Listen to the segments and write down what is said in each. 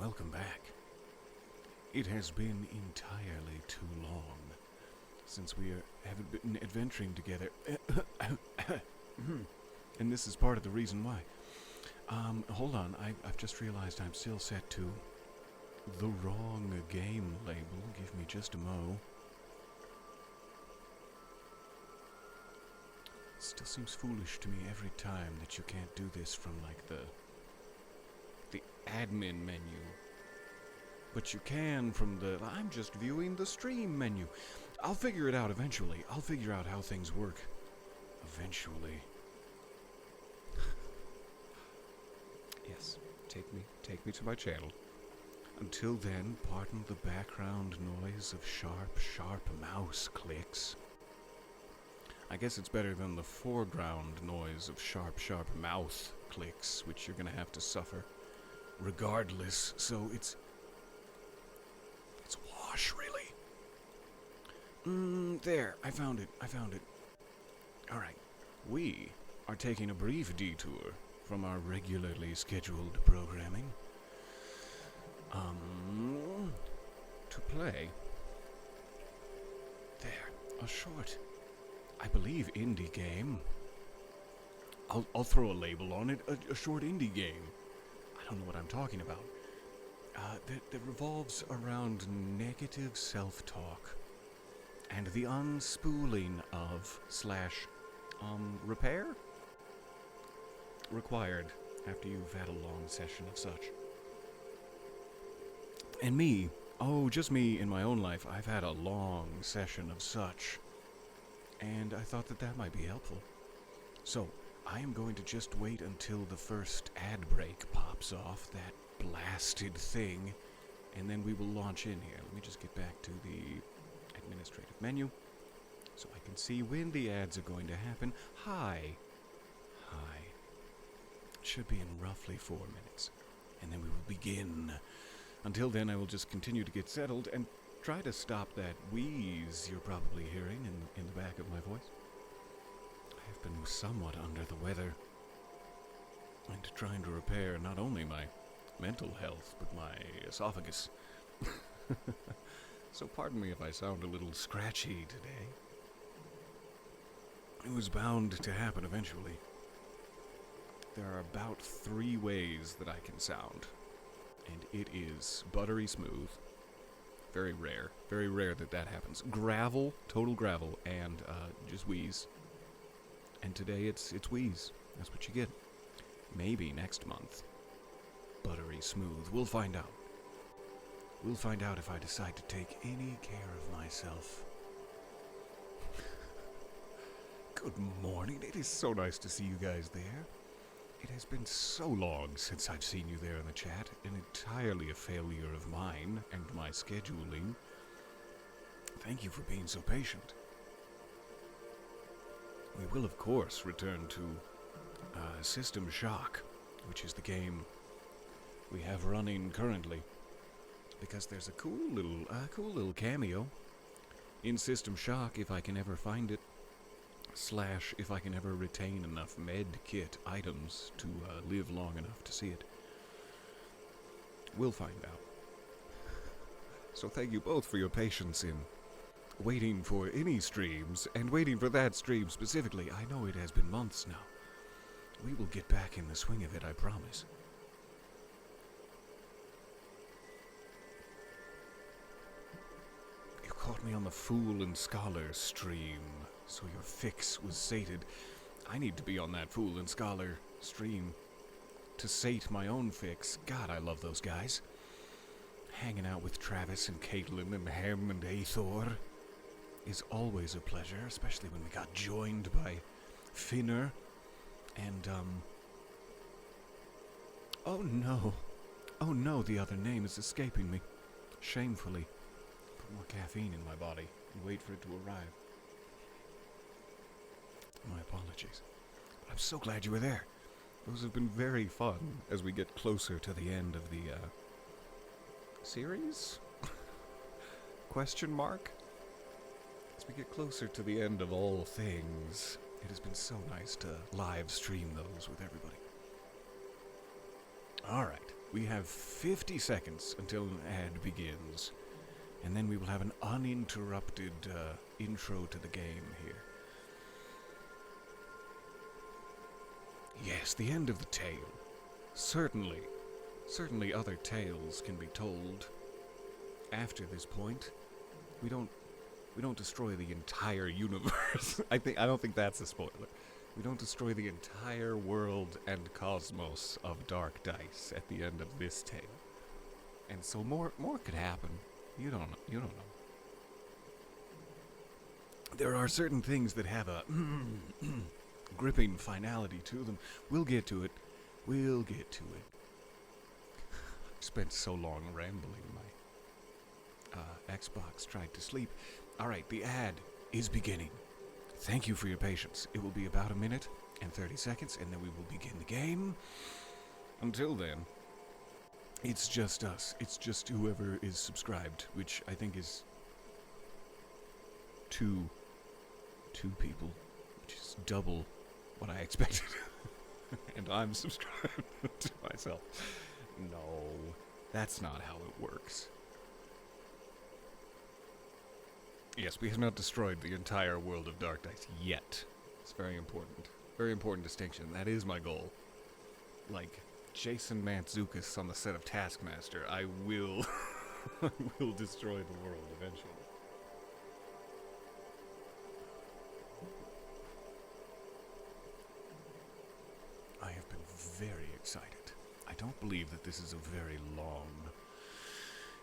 welcome back. It has been entirely too long since we haven't been adventuring together. And this is part of the reason why. Hold on, I've just realized I'm still set to the wrong game label. Give me just a mo. It still seems foolish to me every time that you can't do this from, like, the admin menu. But you can from the I'm just viewing the stream menu. I'll figure it out eventually. I'll figure out how things work. Eventually. Yes, take me to my channel. Until then, pardon the background noise of sharp mouse clicks. I guess it's better than the foreground noise of sharp mouth clicks, which you're gonna have to suffer regardless. So it's wash, really. There, I found it. Alright, we are taking a brief detour from our regularly scheduled programming to play a short, I believe, indie game. I'll throw a label on it, a short indie game. I don't know what I'm talking about. That revolves around negative self-talk and the unspooling of / repair required after you've had a long session of such. And me, just me in my own life, I've had a long session of such, and I thought that might be helpful. So, I am going to just wait until the first ad break pops off, that blasted thing, and then we will launch in here. Let me just get back to the administrative menu so I can see when the ads are going to happen. Hi. Should be in roughly 4 minutes, and then we will begin. Until then, I will just continue to get settled and try to stop that wheeze you're probably hearing in the back of my voice. I have been somewhat under the weather and trying to repair not only my mental health, but my esophagus. So pardon me if I sound a little scratchy today. It was bound to happen eventually. There are about 3 ways that I can sound, and it is buttery smooth. Very rare that happens. Gravel, total gravel, and just wheeze. And today it's wheeze. That's what you get. Maybe next month, buttery smooth. We'll find out. We'll find out if I decide to take any care of myself. Good morning. It is so nice to see you guys there. It has been so long since I've seen you there in the chat, and entirely a failure of mine and my scheduling. Thank you for being so patient. We will, of course, return to System Shock, which is the game we have running currently, because there's a cool little cameo in System Shock, if I can ever find it. / if I can ever retain enough med kit items to live long enough to see it. We'll find out. So thank you both for your patience in waiting for any streams, and waiting for that stream specifically. I know it has been months now. We will get back in the swing of it, I promise. You caught me on the Fool and Scholar stream, so your fix was sated. I need to be on that Fool and Scholar stream to sate my own fix. God, I love those guys. Hanging out with Travis and Caitlin and Hem and Aethor is always a pleasure, especially when we got joined by Finner and, oh no, the other name is escaping me. Shamefully. Put more caffeine in my body and wait for it to arrive. My apologies. But I'm so glad you were there. Those have been very fun as we get closer to the end of the, series? Question mark? As we get closer to the end of all things, it has been so nice to live stream those with everybody. Alright. We have 50 seconds until an ad begins, and then we will have an uninterrupted intro to the game here. Yes, the end of the tale. Certainly other tales can be told after this point. We don't destroy the entire universe. I don't think that's a spoiler. We don't destroy the entire world and cosmos of Dark Dice at the end of this tale. And so more could happen. You don't know. There are certain things that have a gripping finality to them. We'll get to it. I spent so long rambling. My Xbox tried to sleep. All right, the ad is beginning. Thank you for your patience. It will be about 1 minute and 30 seconds, and then we will begin the game. Until then, it's just us. It's just whoever is subscribed, which I think is two people, which is double what I expected. And I'm subscribed to myself. No, that's not how it works. Yes, we have not destroyed the entire world of Dark Dice yet. It's very important. Very important distinction. That is my goal. Like Jason Mantzoukas on the set of Taskmaster, I will destroy the world eventually. I have been very excited. I don't believe that this is a very long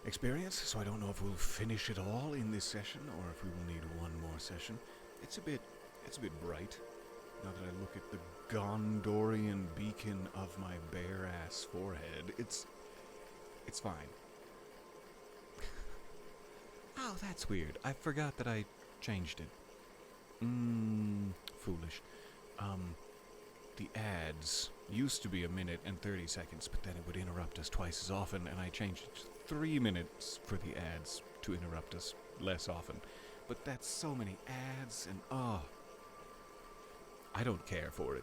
experience, so I don't know if we'll finish it all in this session or if we will need one more session. It's a bit bright now that I look at the Gondorian beacon of my bare ass forehead. It's fine. Oh, that's weird. I forgot that I changed it. Foolish. The ads used to be 1 minute and 30 seconds, but then it would interrupt us twice as often, and I changed it to 3 minutes for the ads to interrupt us less often. But that's so many ads, and I don't care for it.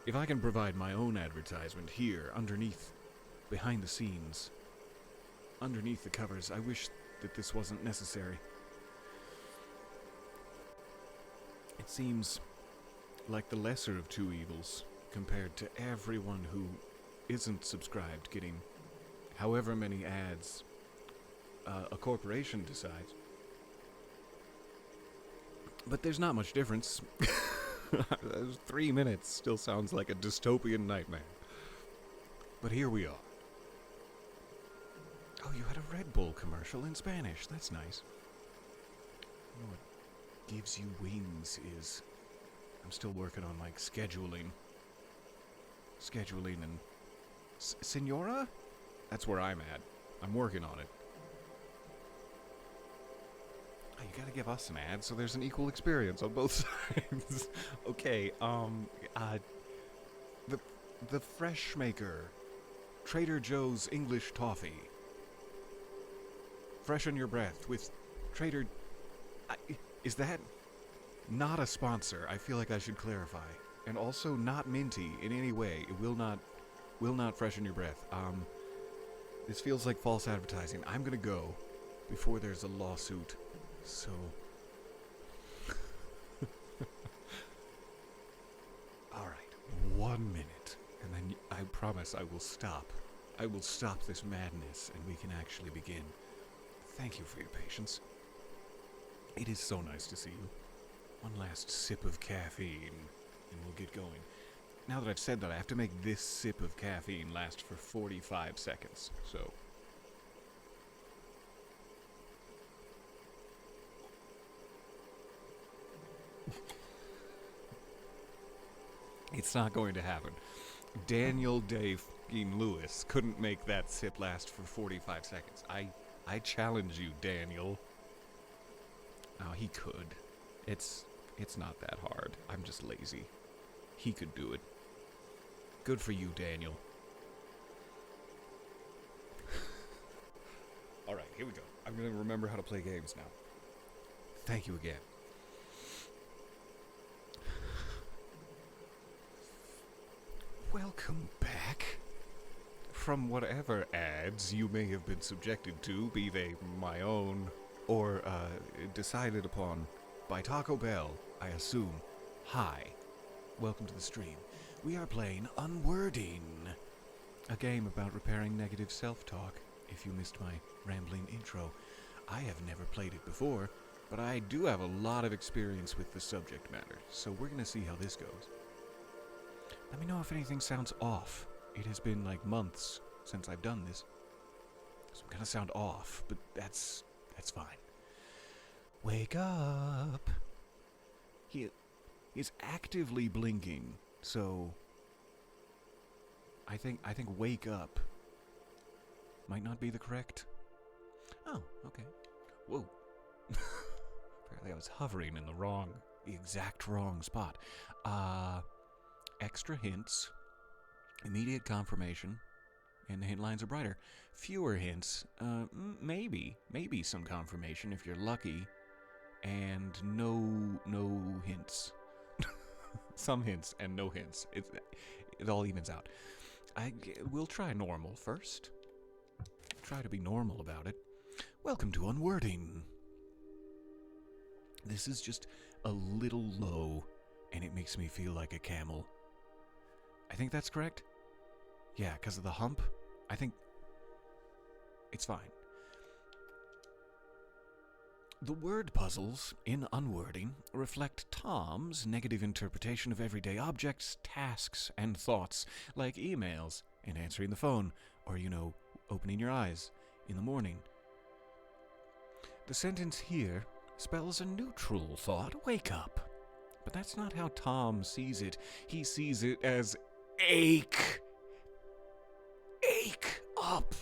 If I can provide my own advertisement here, underneath, behind the scenes, underneath the covers, I wish that this wasn't necessary. It seems like the lesser of two evils compared to everyone who isn't subscribed getting however many ads a corporation decides. But there's not much difference. 3 minutes still sounds like a dystopian nightmare. But here we are. Oh, you had a Red Bull commercial in Spanish. That's nice. You know what gives you wings is... I'm still working on, like, scheduling and... Senora? That's where I'm at. I'm working on it. Oh, you gotta give us an ad so there's an equal experience on both sides. Okay, the Fresh Maker. Trader Joe's English Toffee. Freshen your breath with Trader... is that... not a sponsor? I feel like I should clarify. And also not minty in any way. It will not freshen your breath. This feels like false advertising. I'm gonna go before there's a lawsuit. So... Alright, 1 minute. And then I promise I will stop. I will stop this madness and we can actually begin. Thank you for your patience. It is so nice to see you. One last sip of caffeine, and we'll get going. Now that I've said that, I have to make this sip of caffeine last for 45 seconds, so... It's not going to happen. Daniel Day fucking Lewis couldn't make that sip last for 45 seconds. I challenge you, Daniel. Oh, he could. It's not that hard. I'm just lazy. He could do it. Good for you, Daniel. Alright, here we go. I'm gonna remember how to play games now. Thank you again. Welcome back, from whatever ads you may have been subjected to, be they my own or decided upon by Taco Bell, I assume. Hi, welcome to the stream. We are playing Unwording, a game about repairing negative self-talk. If you missed my rambling intro, I have never played it before, but I do have a lot of experience with the subject matter, so we're going to see how this goes. Let me know if anything sounds off. It has been like months since I've done this, so I'm going to sound off, but that's fine. Wake up! He is actively blinking, so I think wake up might not be the correct. Oh, okay. Whoa. Apparently I was hovering in the exact wrong spot. Extra hints, immediate confirmation, and the hint lines are brighter. Fewer hints, maybe some confirmation if you're lucky, and no hints. Some hints and no hints. It all evens out. We'll try normal first. Try to be normal about it. Welcome to Unwording. This is just a little low, and it makes me feel like a camel. I think that's correct? Yeah, because of the hump. I think it's fine. The word puzzles in Unwording reflect Tom's negative interpretation of everyday objects, tasks, and thoughts, like emails and answering the phone, or, opening your eyes in the morning. The sentence here spells a neutral thought, wake up. But that's not how Tom sees it. He sees it as ache. Ache up.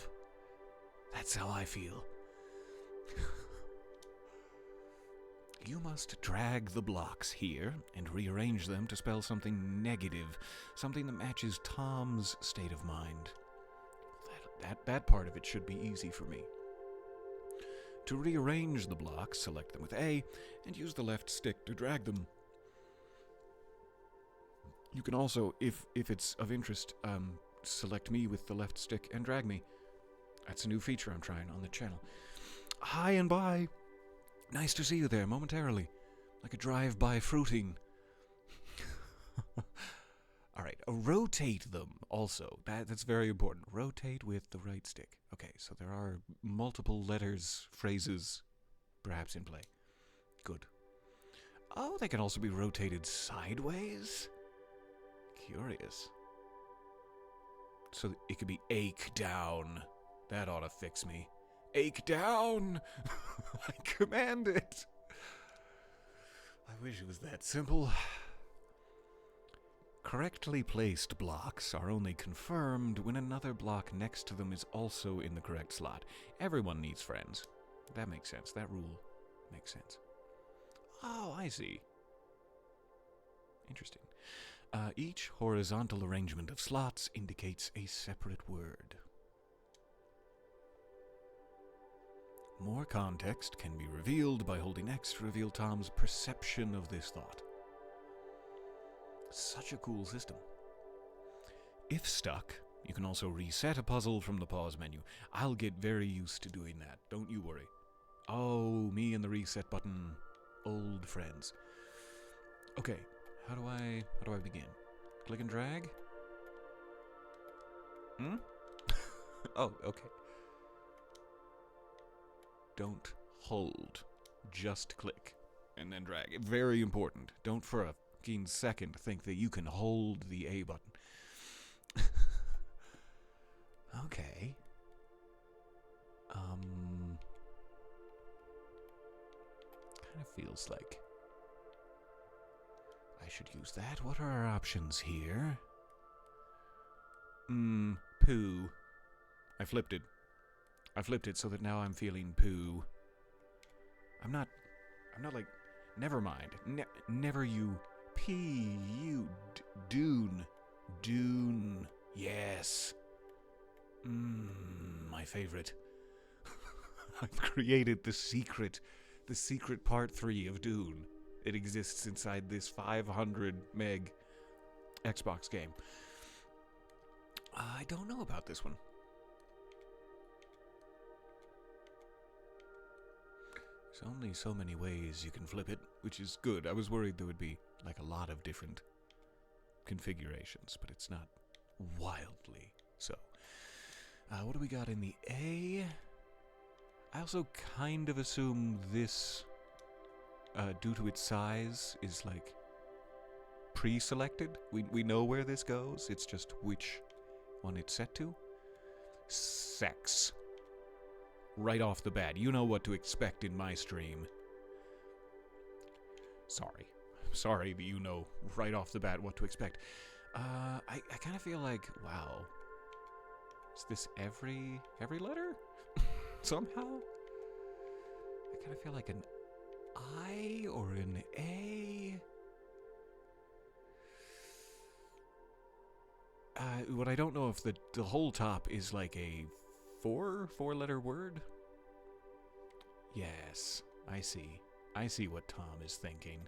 That's how I feel. You must drag the blocks here and rearrange them to spell something negative, something that matches Tom's state of mind. That part of it should be easy for me. To rearrange the blocks, select them with A and use the left stick to drag them. You can also, if it's of interest, select me with the left stick and drag me. That's a new feature I'm trying on the channel. Hi and bye. Nice to see you there momentarily, like a drive-by fruiting. All right, rotate them also. That's very important. Rotate with the right stick. Okay, so there are multiple letters, phrases, perhaps in play. Good. Oh, they can also be rotated sideways? Curious. So it could be ache down. That ought to fix me. Ache down! I command it! I wish it was that simple. Correctly placed blocks are only confirmed when another block next to them is also in the correct slot. Everyone needs friends. That makes sense. That rule makes sense. Oh, I see. Interesting. Each horizontal arrangement of slots indicates a separate word. More context can be revealed by holding X to reveal Tom's perception of this thought. Such a cool system. If stuck, you can also reset a puzzle from the pause menu. I'll get very used to doing that, don't you worry. Oh, me and the reset button, old friends. Okay, how do I begin? Click and drag? Oh, okay. Don't hold. Just click. And then drag. Very important. Don't for a fucking second think that you can hold the A button. Okay. Kind of feels like I should use that. What are our options here? Poo. I flipped it so that now I'm feeling poo. I'm not like, never mind. Never you. Dune. Dune. Yes. My favorite. I've created the secret part 3 of Dune. It exists inside this 500 meg Xbox game. I don't know about this one. only so many ways you can flip it, which is good. I was worried there would be, like, a lot of different configurations, but it's not wildly so. What do we got in the A? I also kind of assume this, due to its size, is, like, pre-selected. We know where this goes, it's just which one it's set to. Sex. Right off the bat. You know what to expect in my stream. Sorry that you know right off the bat what to expect. I kind of feel like, wow. Is this every letter? Somehow? I kind of feel like an I or an A. What I don't know if the whole top is like a four-letter word. Yes, I see. I see what Tom is thinking.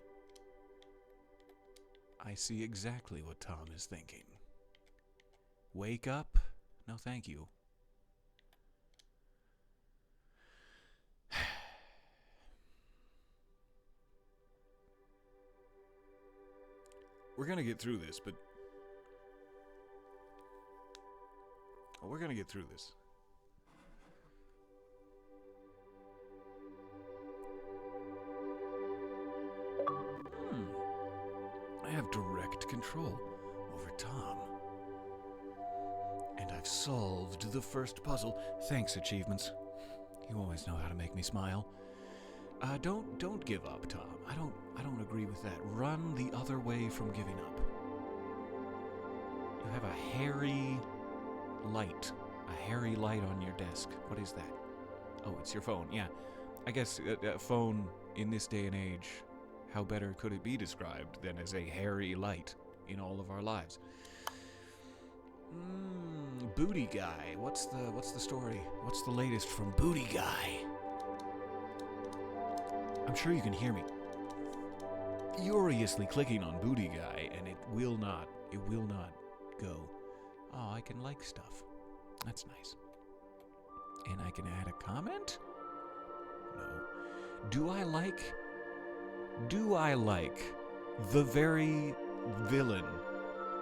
I see exactly what Tom is thinking. Wake up? No, thank you. We're gonna get through this, but... Oh, we're gonna get through this. I have direct control over Tom. And I've solved the first puzzle. Thanks, achievements. You always know how to make me smile. Don't give up, Tom. I don't agree with that. Run the other way from giving up. You have a hairy light on your desk. What is that? Oh, it's your phone. Yeah. I guess a phone in this day and age, how better could it be described than as a hairy light in all of our lives? Booty Guy. What's the story? What's the latest from Booty Guy? I'm sure you can hear me furiously clicking on Booty Guy, and it will not go. Oh, I can like stuff. That's nice. And I can add a comment? No. Do I like the very villain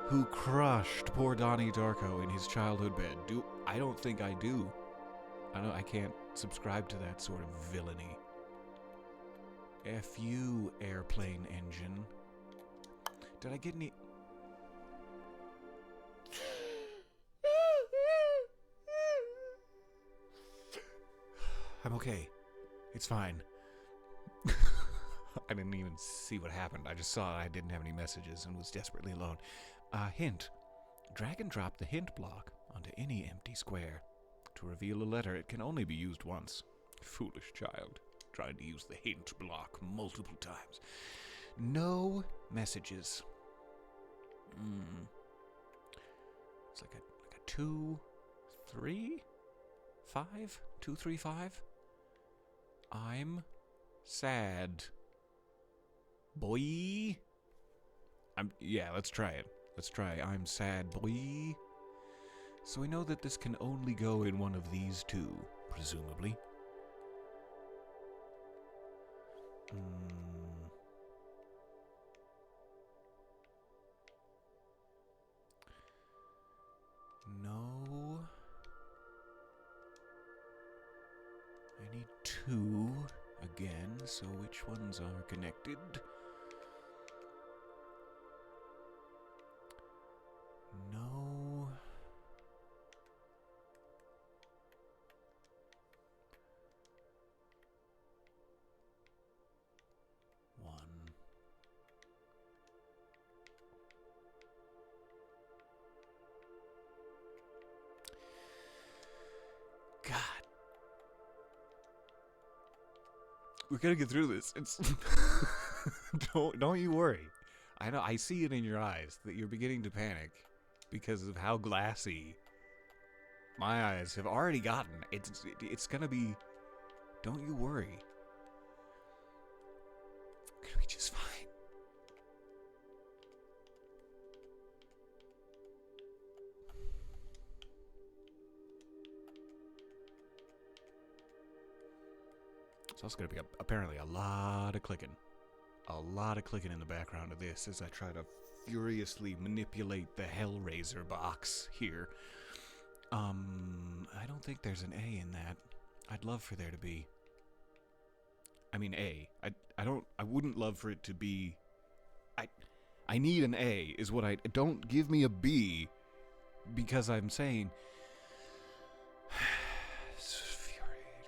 who crushed poor Donnie Darko in his childhood bed? I don't think I do. I can't subscribe to that sort of villainy. F you, airplane engine. Did I get any... I'm okay. It's fine. I didn't even see what happened. I just saw I didn't have any messages and was desperately alone. Hint. Drag and drop the hint block onto any empty square. To reveal a letter, it can only be used once. Foolish child. Trying to use the hint block multiple times. No messages. It's like a 2, 3, 5? 2, 3, 5? I'm sad. Boy. Let's try it. Let's try I'm sad, boy. So we know that this can only go in one of these two, presumably. No. I need 2 again, so which ones are connected? No. God. We're gonna get through this. It's don't you worry. I know, I see it in your eyes that you're beginning to panic because of how glassy my eyes have already gotten. It's gonna be... Don't you worry. It's gonna be just fine. So it's going to be apparently a lot of clicking. A lot of clicking in the background of this as I try to furiously manipulate the Hellraiser box here. I don't think there's an A in that. I'd love for there to be. I mean, A. I wouldn't love for it to be. I need an A, is what I. Don't give me a B, because I'm saying. It's infuriating.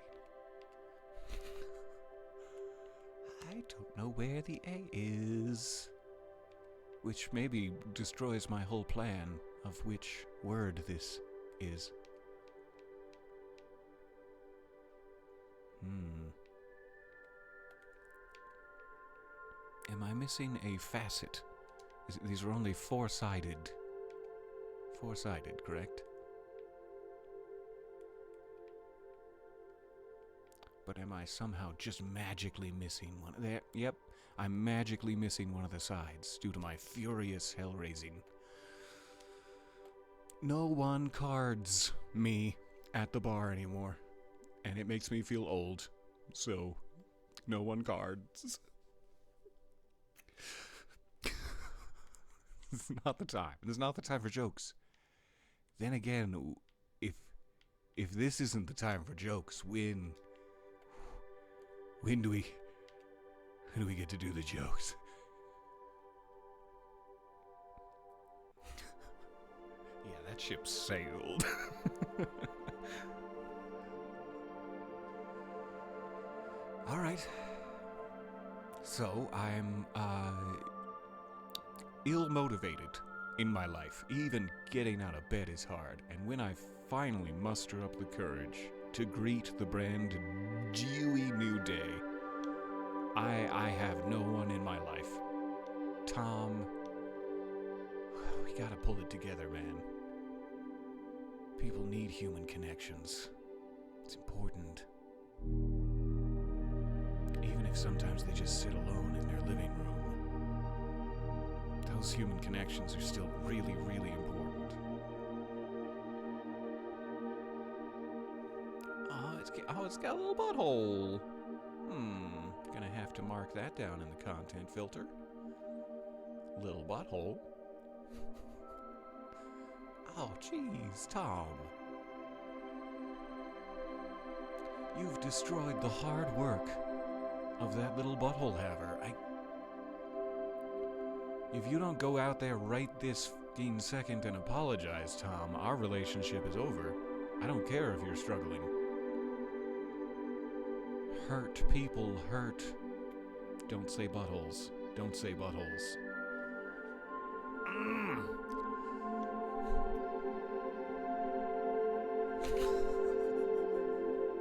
I don't know where the A is. Which maybe destroys my whole plan of which word this is. Am I missing a facet? These are only four-sided. Four-sided, correct? But am I somehow just magically missing one? There, yep, I'm magically missing one of the sides due to my furious hell raising. No one cards me at the bar anymore, and it makes me feel old. So, no one cards. It's not the time. It's not the time for jokes. Then again, if this isn't the time for jokes, when do we get to do the jokes? Yeah, that ship sailed. All right. So I'm ill-motivated in my life. Even getting out of bed is hard. And when I finally muster up the courage to greet the brand dewy new day, I have no one in my life. Tom, we gotta pull it together, man. People need human connections. It's important. Even if sometimes they just sit alone in their living room. Those human connections are still really, really important. Oh, it's got a little butthole. Gonna have to mark that down in the content filter. Little butthole. Oh, jeez, Tom. You've destroyed the hard work of that little butthole haver. If you don't go out there right this f***ing second and apologize, Tom, our relationship is over. I don't care if you're struggling. Hurt people hurt. Don't say buttholes. Don't say buttholes.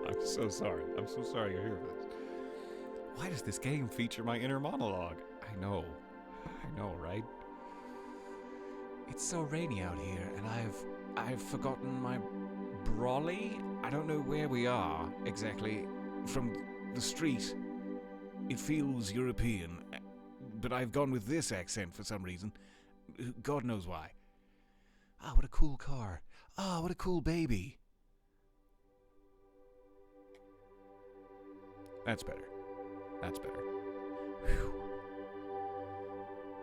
I'm so sorry. I'm so sorry you're here for this. Why does this game feature my inner monologue? I know, right? It's so rainy out here, and I've forgotten my brolly. I don't know where we are exactly from the street. It feels European, but I've gone with this accent for some reason. God knows why. Ah, what a cool car. Ah, what a cool baby. That's better. That's better. Whew.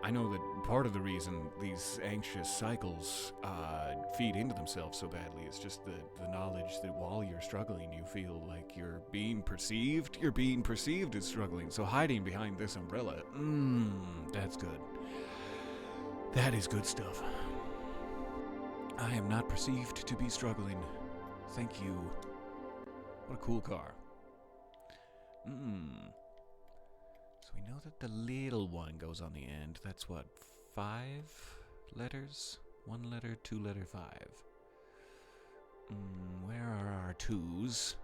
I know that part of the reason these anxious cycles feed into themselves so badly is just the knowledge that while you're struggling, you feel like you're being perceived. You're being perceived as struggling. So hiding behind this umbrella, that's good. That is good stuff. I am not perceived to be struggling. Thank you. What a cool car. So we know that the little one goes on the end. That's what, 5 letters? 1 letter, 2 letter, 5. Where are our 2s?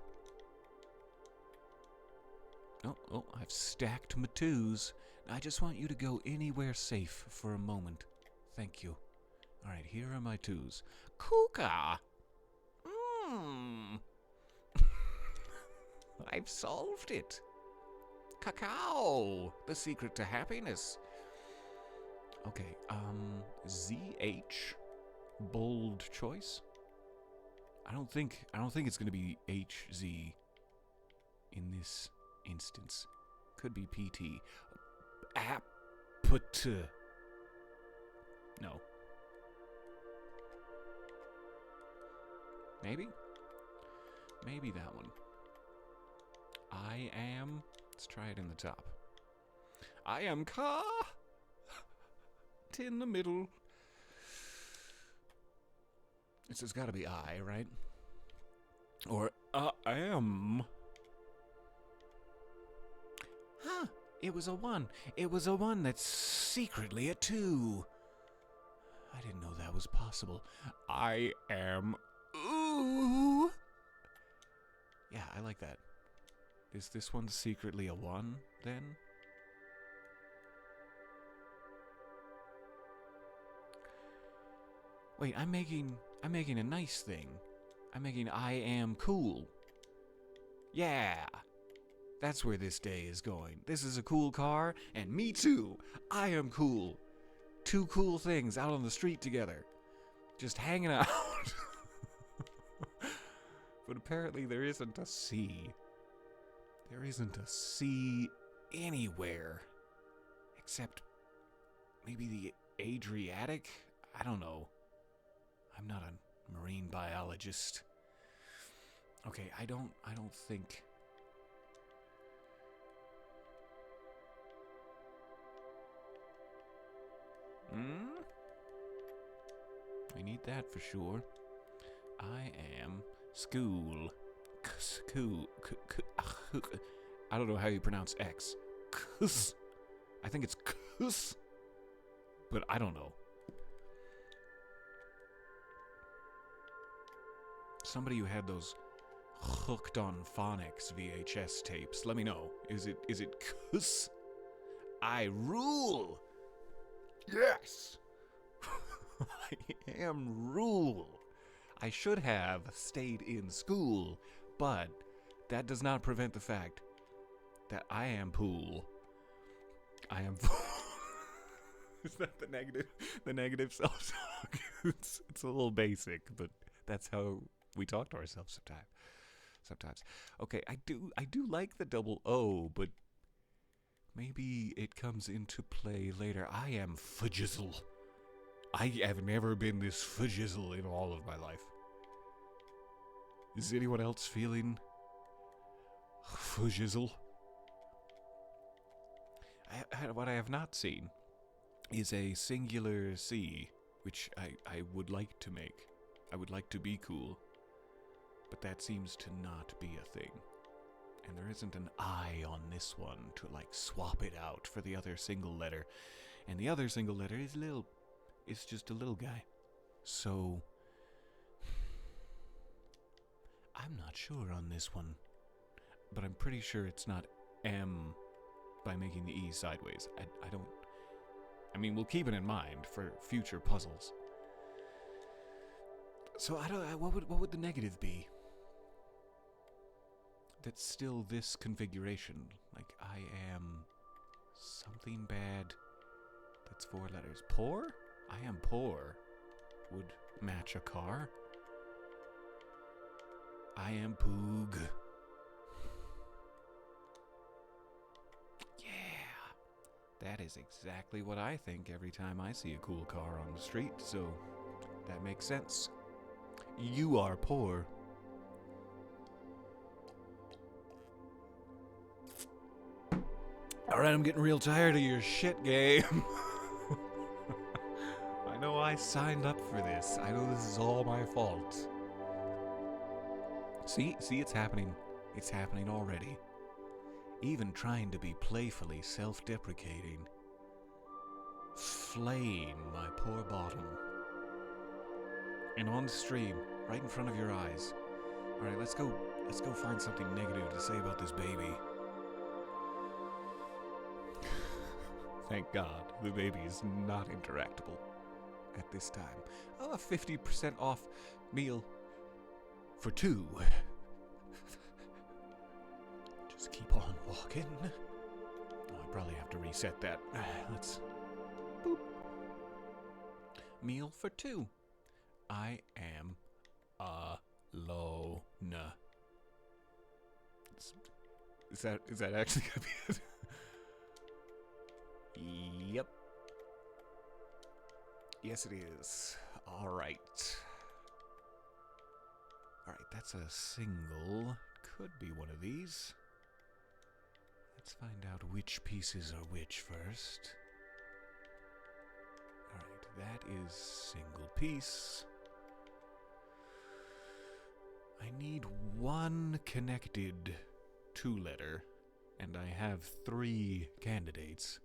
Oh, I've stacked my 2s. I just want you to go anywhere safe for a moment. Thank you. Alright, here are my 2s. Kuka! I've solved it. Cacao, the secret to happiness. Okay, ZH, bold choice. I don't think it's gonna be HZ in this instance. Could be PT. Put. No. Maybe? Maybe that one. I am. Let's try it in the top. I am car. In the middle. It's gotta be I, right? Or I am. Huh. It was a 1. It was a 1 that's secretly a 2. I didn't know that was possible. I am. Ooh. Yeah, I like that. Is this one secretly a 1, then? Wait, I'm making a nice thing. I'm making I am cool. Yeah. That's where this day is going. This is a cool car, and me too. I am cool. 2 cool things out on the street together. Just hanging out. But apparently there isn't a C. There isn't a C anywhere. Except maybe the Adriatic? I don't know. I'm not a marine biologist. Okay, I don't think... I need that for sure. I am school. I don't know how you pronounce X. I think it's kus. But I don't know. Somebody who had those hooked on phonics VHS tapes, let me know. Is it kus? I rule. Yes. I am rule. I should have stayed in school, but that does not prevent the fact that I am pool. I am Is that the negative self-talk? It's a little basic, but that's how we talk to ourselves sometimes. Okay, I do like the double O, but maybe it comes into play later. I am fujizzle. I have never been this fujizzle in all of my life. Is anyone else feeling fujizzle? What I have not seen is a singular C, which I would like to make. I would like to be cool, but that seems to not be a thing. And there isn't an I on this one to like swap it out for the other single letter. And the other single letter is little. It's just a little guy. So I'm not sure on this one, but I'm pretty sure it's not M by making the E sideways. I mean, we'll keep it in mind for future puzzles. So what would the negative be? That's still this configuration. Like, I am something bad. That's 4 letters. Poor? I am poor. Would match a car. I am poog. Yeah. That is exactly what I think every time I see a cool car on the street, so that makes sense. You are poor. Alright, I'm getting real tired of your shit game. I know I signed up for this. I know this is all my fault. See, it's happening. It's happening already. Even trying to be playfully self-deprecating. Flaying my poor bottom. And on stream, right in front of your eyes. Alright, let's go find something negative to say about this baby. Thank God, the baby is not interactable at this time. Oh, a 50% off meal for 2. Just keep on walking. Oh, I probably have to reset that. Let's... Boop. Meal for 2. I am alone. Is that actually gonna be it? Yep. Yes, it is. All right. All right, that's a single. Could be one of these. Let's find out which pieces are which first. All right, that is single piece. I need one connected two-letter, and I have 3 candidates.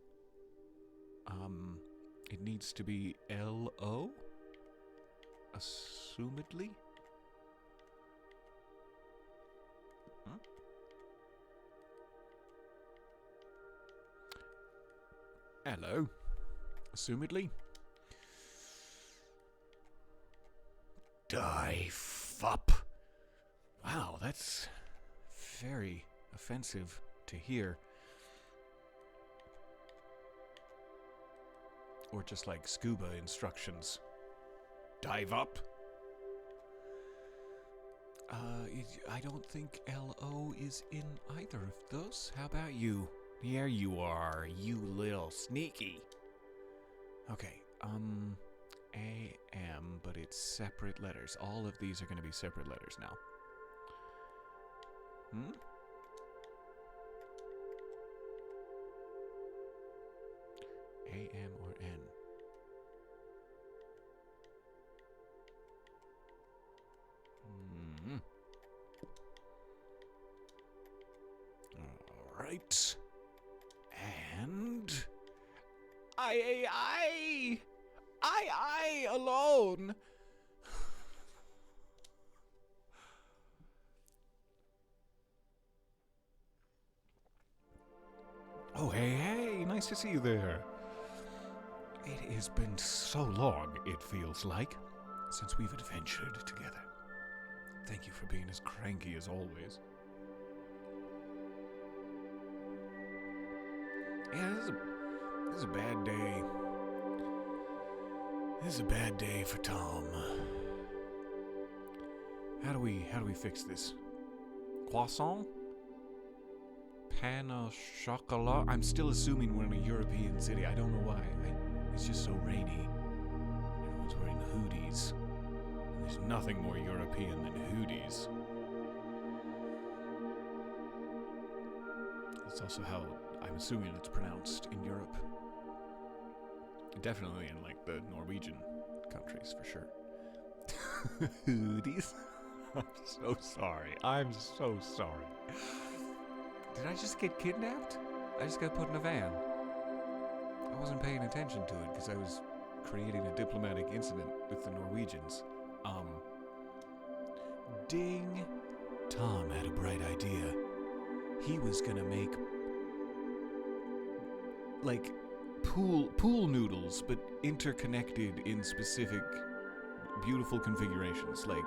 It needs to be L-O? Assumedly? Huh? Hello. Assumedly? Die fup. Wow, that's very offensive to hear. Or just like scuba instructions. Dive up. I don't think L-O is in either of those. How about you? Here you are, you little sneaky. Okay, A-M, but it's separate letters. All of these are going to be separate letters now. A-M or N? All right. And I alone. Oh, hey, nice to see you there. It has been so long, it feels like, since we've adventured together. Thank you for being as cranky as always. Yeah, this is a bad day. This is a bad day for Tom. How do we fix this? Croissant? Pain au chocolat? I'm still assuming we're in a European city. I don't know why. It's just so rainy. Everyone's wearing hoodies. And there's nothing more European than hoodies. That's also how I'm assuming it's pronounced in Europe. Definitely in, like, the Norwegian countries, for sure. Hoodies? I'm so sorry. I'm so sorry. Did I just get kidnapped? I just got put in a van. I wasn't paying attention to it because I was creating a diplomatic incident with the Norwegians. Ding! Tom had a bright idea. He was gonna make, like, pool noodles, but interconnected in specific beautiful configurations. Like,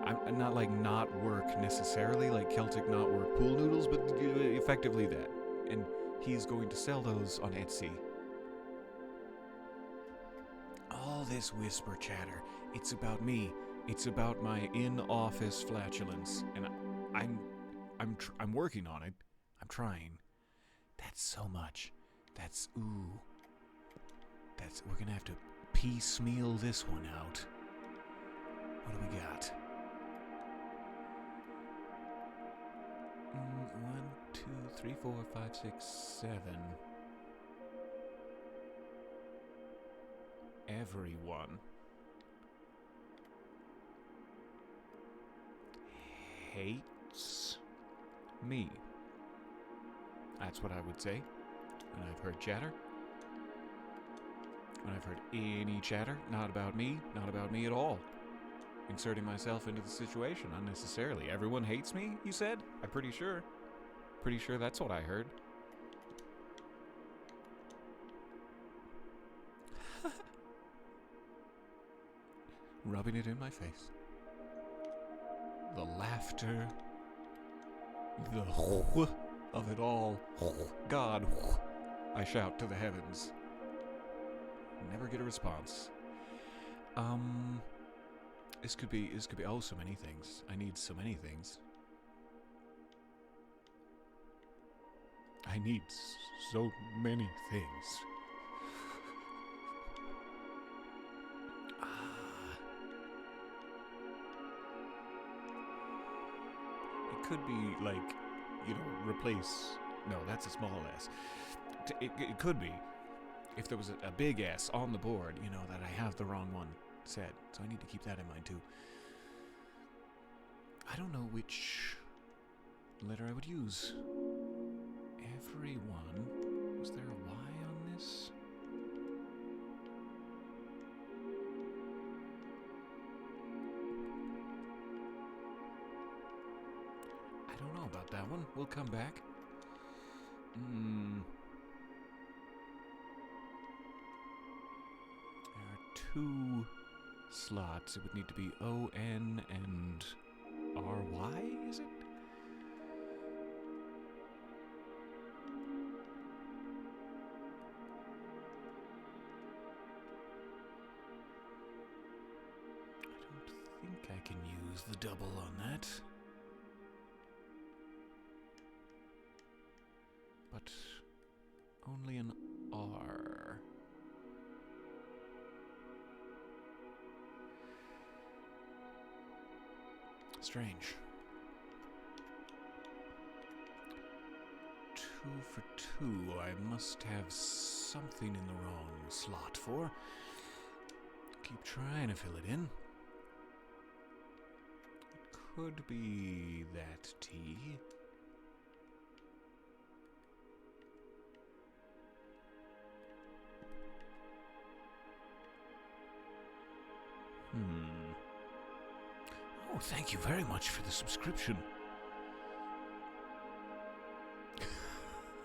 I'm not like not work necessarily, like Celtic not work pool noodles, but effectively that. And he's going to sell those on Etsy. All this whisper chatter, it's about me. It's about my in-office flatulence, and I'm working on it. I'm trying. That's so much. We're gonna have to piecemeal this one out. What do we got? 1, 2, 3, 4, 5, 6, 7. Everyone hates me. That's what I would say when I've heard chatter. When I've heard any chatter, not about me at all. Inserting myself into the situation unnecessarily. Everyone hates me, you said? I'm pretty sure. Pretty sure that's what I heard. Rubbing it in my face. The laughter. The of it all. God, I shout to the heavens. Never get a response. This could be, so many things. I need so many things. I need so many things. It could be like, replace. No, that's a small S. It could be if there was a big S on the board, that I have the wrong one set. So I need to keep that in mind too. I don't know which letter I would use. Everyone. Was there a Y on this? I don't know about that one. We'll come back. There are 2 slots. It would need to be O-N and R-Y, is it? I don't think I can use the double on that. But only an R. Strange. 2 for 2. I must have something in the wrong slot for. Keep trying to fill it in. It could be that T. Oh, thank you very much for the subscription.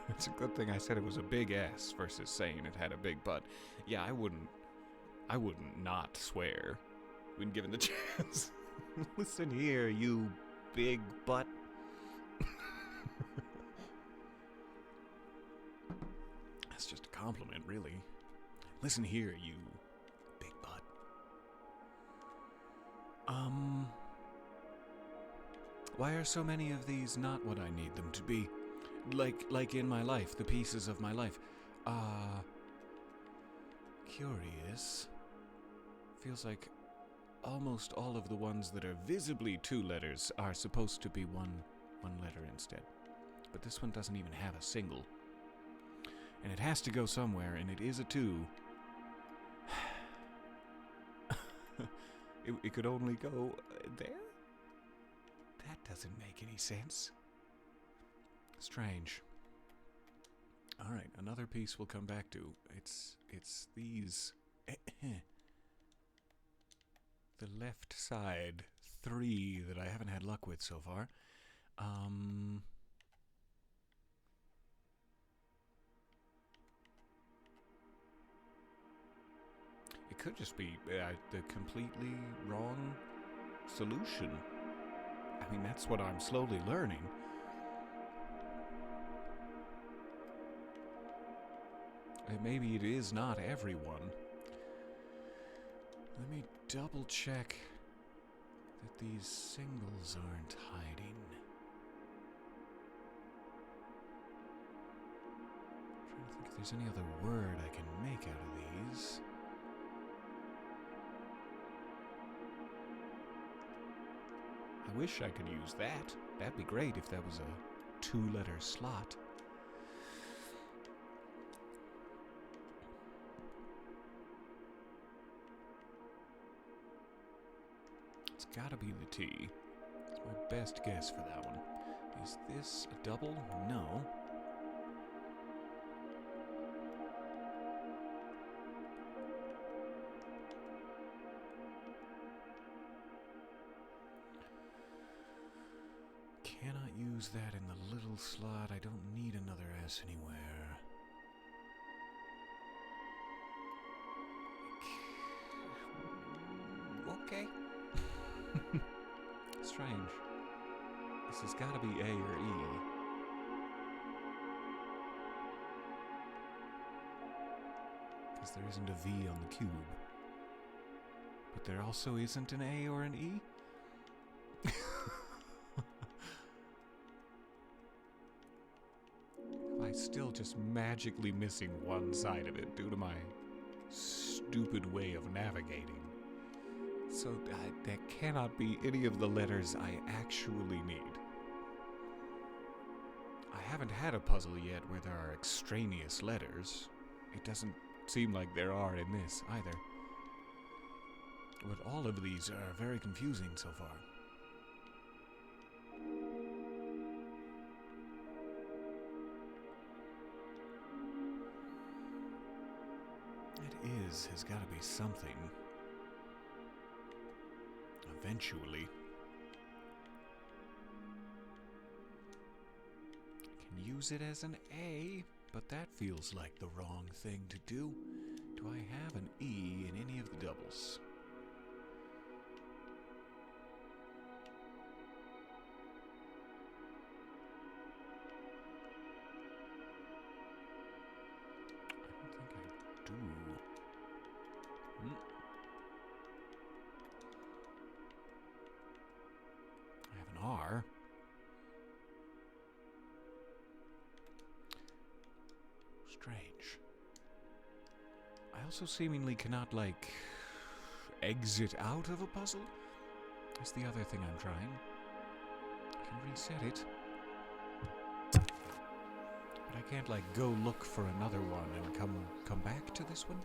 It's a good thing I said it was a big S versus saying it had a big butt. Yeah, I wouldn't not swear when given the chance. Listen here, you big butt. That's just a compliment, really. Listen here, you big butt. Why are so many of these not what I need them to be? Like in my life, the pieces of my life. Curious. Feels like almost all of the ones that are visibly 2 letters are supposed to be one letter instead. But this one doesn't even have a single. And it has to go somewhere, and it is a 2. It could only go there? That doesn't make any sense. Strange. Alright, another piece we'll come back to. It's these. The left side 3 that I haven't had luck with so far. It could just be the completely wrong solution. I mean, that's what I'm slowly learning. Maybe it is not everyone. Let me double check that these singles aren't hiding. I'm trying to think if there's any other word I can make out of these. I wish I could use that. That'd be great if that was a 2-letter slot. It's gotta be the T. It's my best guess for that one. Is this a double? No. Cannot use that in the little slot. I don't need another S anywhere. Okay. Strange. This has got to be A or E. Because there isn't a V on the cube. But there also isn't an A or an E? Have I still just magically missing one side of it due to my stupid way of navigating. So that cannot be any of the letters I actually need. I haven't had a puzzle yet where there are extraneous letters. It doesn't seem like there are in this either. But all of these are very confusing so far. Has got to be something. Eventually. I can use it as an A, but that feels like the wrong thing to do. Do I have an E in any of the doubles? I don't think I do. I have an R. Strange. I also seemingly cannot, like, exit out of a puzzle. That's the other thing I'm trying. I can reset it. But I can't, like, go look for another one and come back to this one.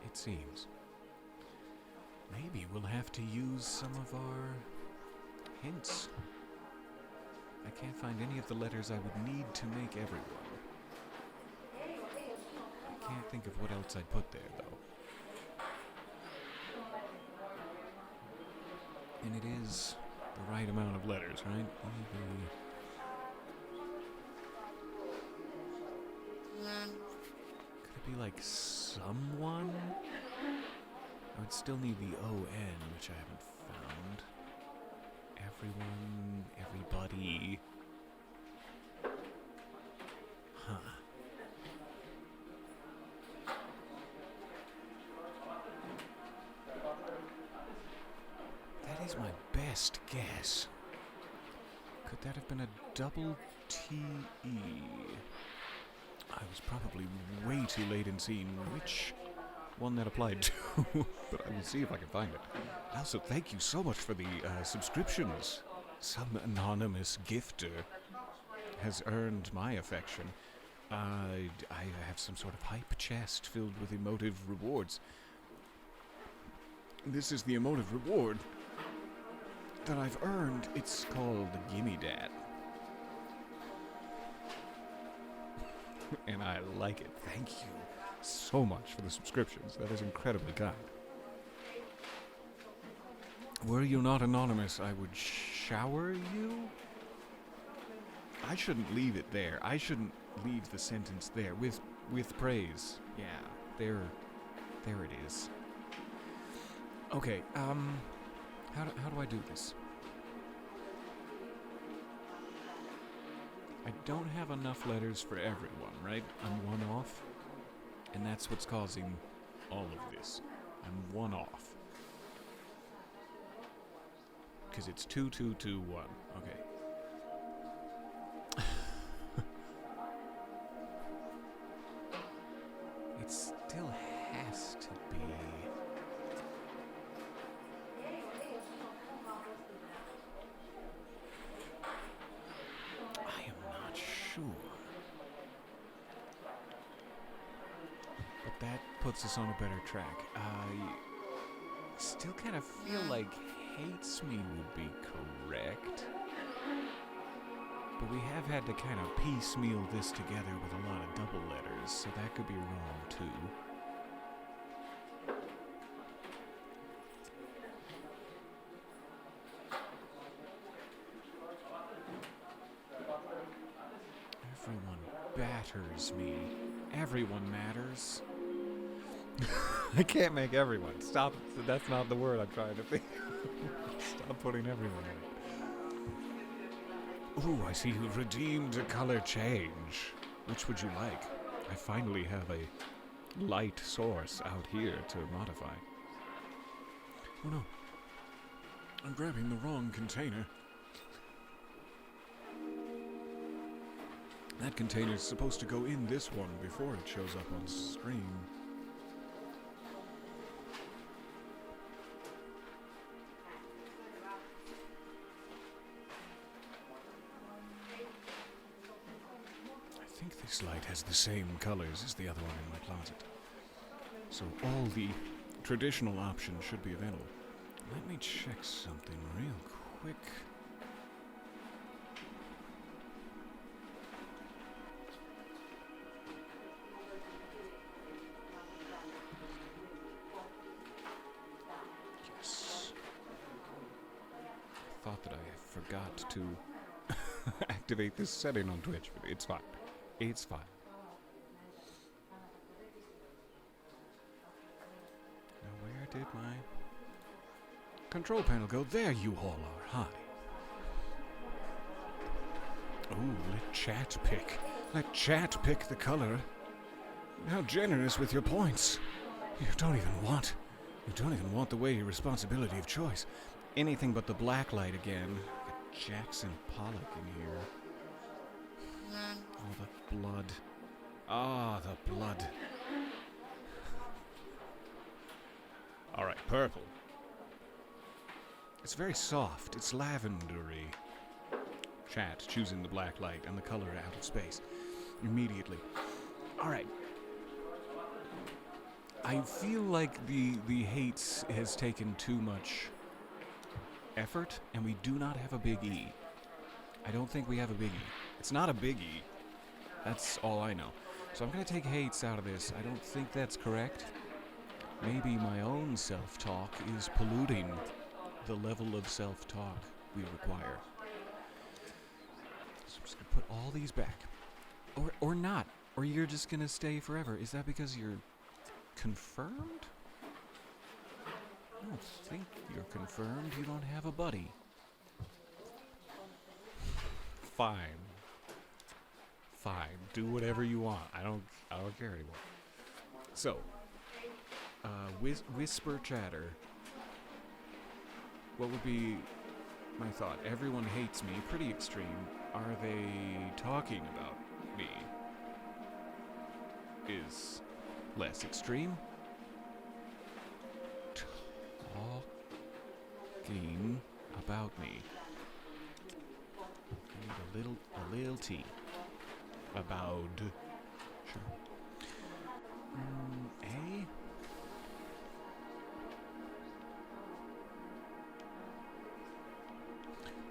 It seems. Maybe we'll have to use some of our hints. I can't find any of the letters I would need to make everyone. I can't think of what else I'd put there, though. And it is the right amount of letters, right? Could it be like someone? I would still need the O-N, which I haven't found. Everyone, everybody. Huh. That is my best guess. Could that have been a double T-E? I was probably way too late in seeing which one that applied to, but I will see if I can find it. Also, thank you so much for the subscriptions. Some anonymous gifter has earned my affection. I have some sort of hype chest filled with emotive rewards. This is the emotive reward that I've earned. It's called Gimme Dat. And I like it. Thank you so much for the subscriptions. That is incredibly kind. Were you not anonymous, I would shower you? I shouldn't leave it there. I shouldn't leave the sentence there with praise. Yeah, there it is. Okay, how do I do this? I don't have enough letters for everyone, right? I'm one off, and that's what's causing all of this. I'm one off. Because it's 2, 2, 2, 1. Okay. It still has to be. I am not sure. But that puts us on a better track. I still kind of feel like hates me would be correct. But we have had to kind of piecemeal this together with a lot of double letters, so that could be wrong too. Everyone batters me. Everyone matters. I can't make everyone. Stop. That's not the word I'm trying to think. Stop putting everyone in it. Ooh, I see you've redeemed a color change. Which would you like? I finally have a light source out here to modify. Oh no. I'm grabbing the wrong container. That container's supposed to go in this one before it shows up on screen. I think this light has the same colors as the other one in my closet. So all the traditional options should be available. Let me check something real quick. Yes. I thought that I forgot to activate this setting on Twitch, but it's fine. It's fine. Now where did my control panel go? There you all are. Hi. Ooh, let chat pick. Let chat pick the color. How generous with your points. You don't even want the weighty responsibility of choice. Anything but the black light again. Got Jackson Pollock in here. Oh, the blood. Ah, the blood. Alright, purple. It's very soft. It's lavendery. Chat choosing the black light and the color out of space. Immediately. Alright. I feel like the hates has taken too much effort, and we do not have a big E. I don't think we have a big E. It's not a big E. That's all I know. So I'm going to take hates out of this. I don't think that's correct. Maybe my own self-talk is polluting the level of self-talk we require. So I'm just going to put all these back. Or not. Or you're just going to stay forever. Is that because you're confirmed? I don't think you're confirmed. You don't have a buddy. Fine. Fine. Do whatever you want. I don't care anymore. So, whisper chatter. What would be my thought? Everyone hates me. Pretty extreme. Are they talking about me? Is less extreme. Talking about me. I need a little tea. About. Sure. A?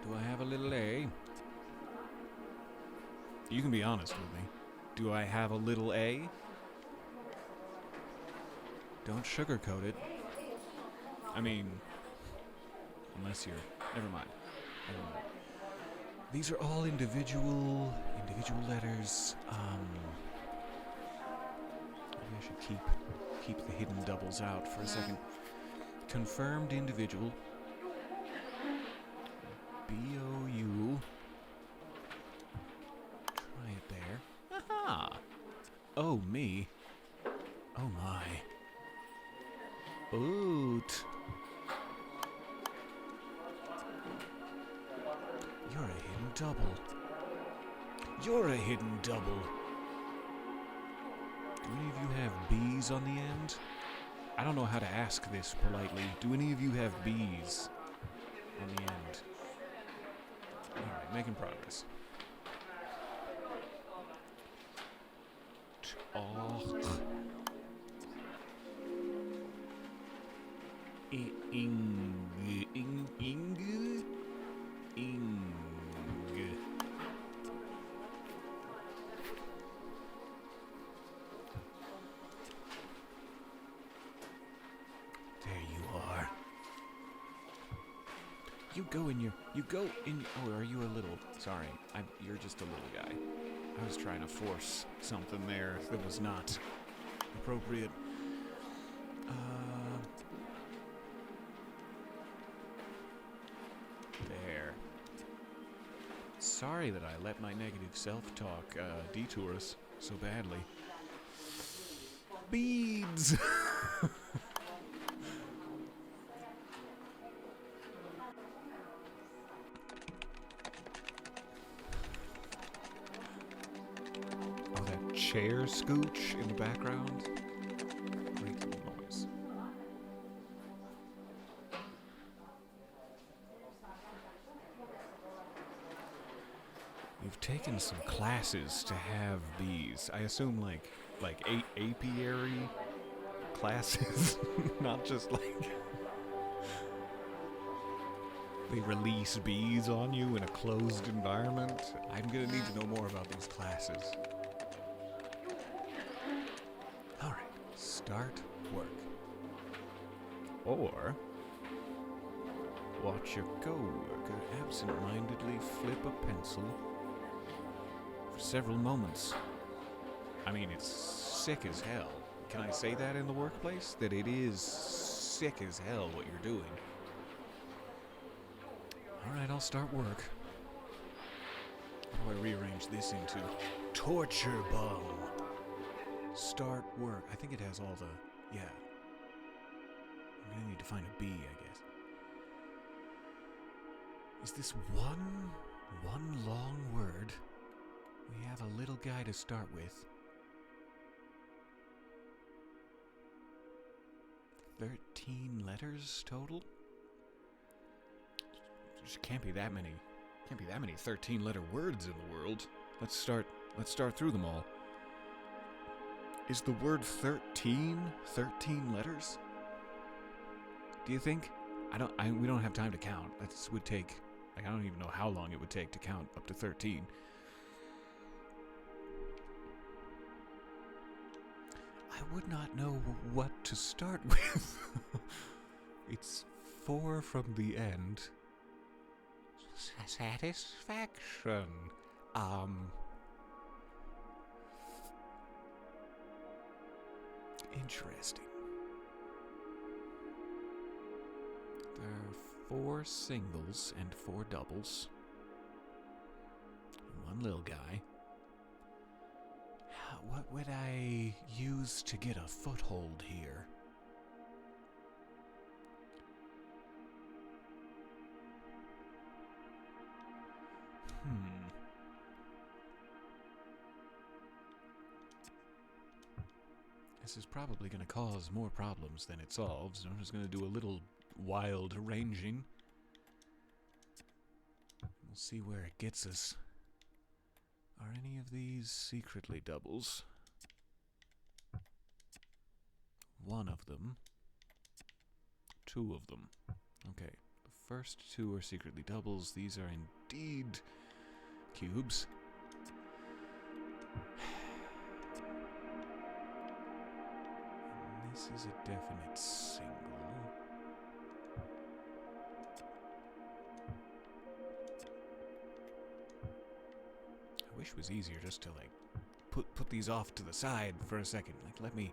Do I have a little A? You can be honest with me. Do I have a little A? Don't sugarcoat it. I mean, unless you're... Never mind. These are all individual letters. Maybe I should keep the hidden doubles out for a second. Confirmed individual. B-O-U. Try it there. Aha! Oh, me. Oh, my. Oot. You're a hidden double. You're a hidden double. Do any of you have B's on the end? I don't know how to ask this politely. Do any of you have B's on the end? Alright, making progress. Ing. There you are. You go in. Oh, are you a little? Sorry, you're just a little guy. I was trying to force something there that was not appropriate. There. Sorry that I let my negative self-talk detour us so badly. Beads! chair scooch in the background. Great noise. You've taken some classes to have these. I assume like apiary classes, not just like they release bees on you in a closed environment. I'm gonna need to know more about these classes. Alright, start work. Or watch your co-worker absent-mindedly flip a pencil for several moments. I mean, it's sick as hell. Can I say that in the workplace? That it is sick as hell what you're doing. Alright, I'll start work. How do I rearrange this into torture bum? Start work. I think it has all the... yeah. I'm gonna need to find a B, I guess. Is this one long word? We have a little guy to start with. 13 letters total? There can't be that many. Can't be that many 13-letter words in the world. Let's start through them all. Is the word 13 letters? Do you think? We don't have time to count. That would take, like, I don't even know how long it would take to count up to 13. I would not know what to start with. It's 4 from the end. Satisfaction. Interesting. There are 4 singles and 4 doubles. And 1 little guy. What would I use to get a foothold here? This is probably going to cause more problems than it solves. I'm just going to do a little wild arranging. We'll see where it gets us. Are any of these secretly doubles? 1 of them. 2 of them. Okay, the first 2 are secretly doubles. These are indeed cubes. And this is a definite single. I wish it was easier just to like put these off to the side for a second. Like let me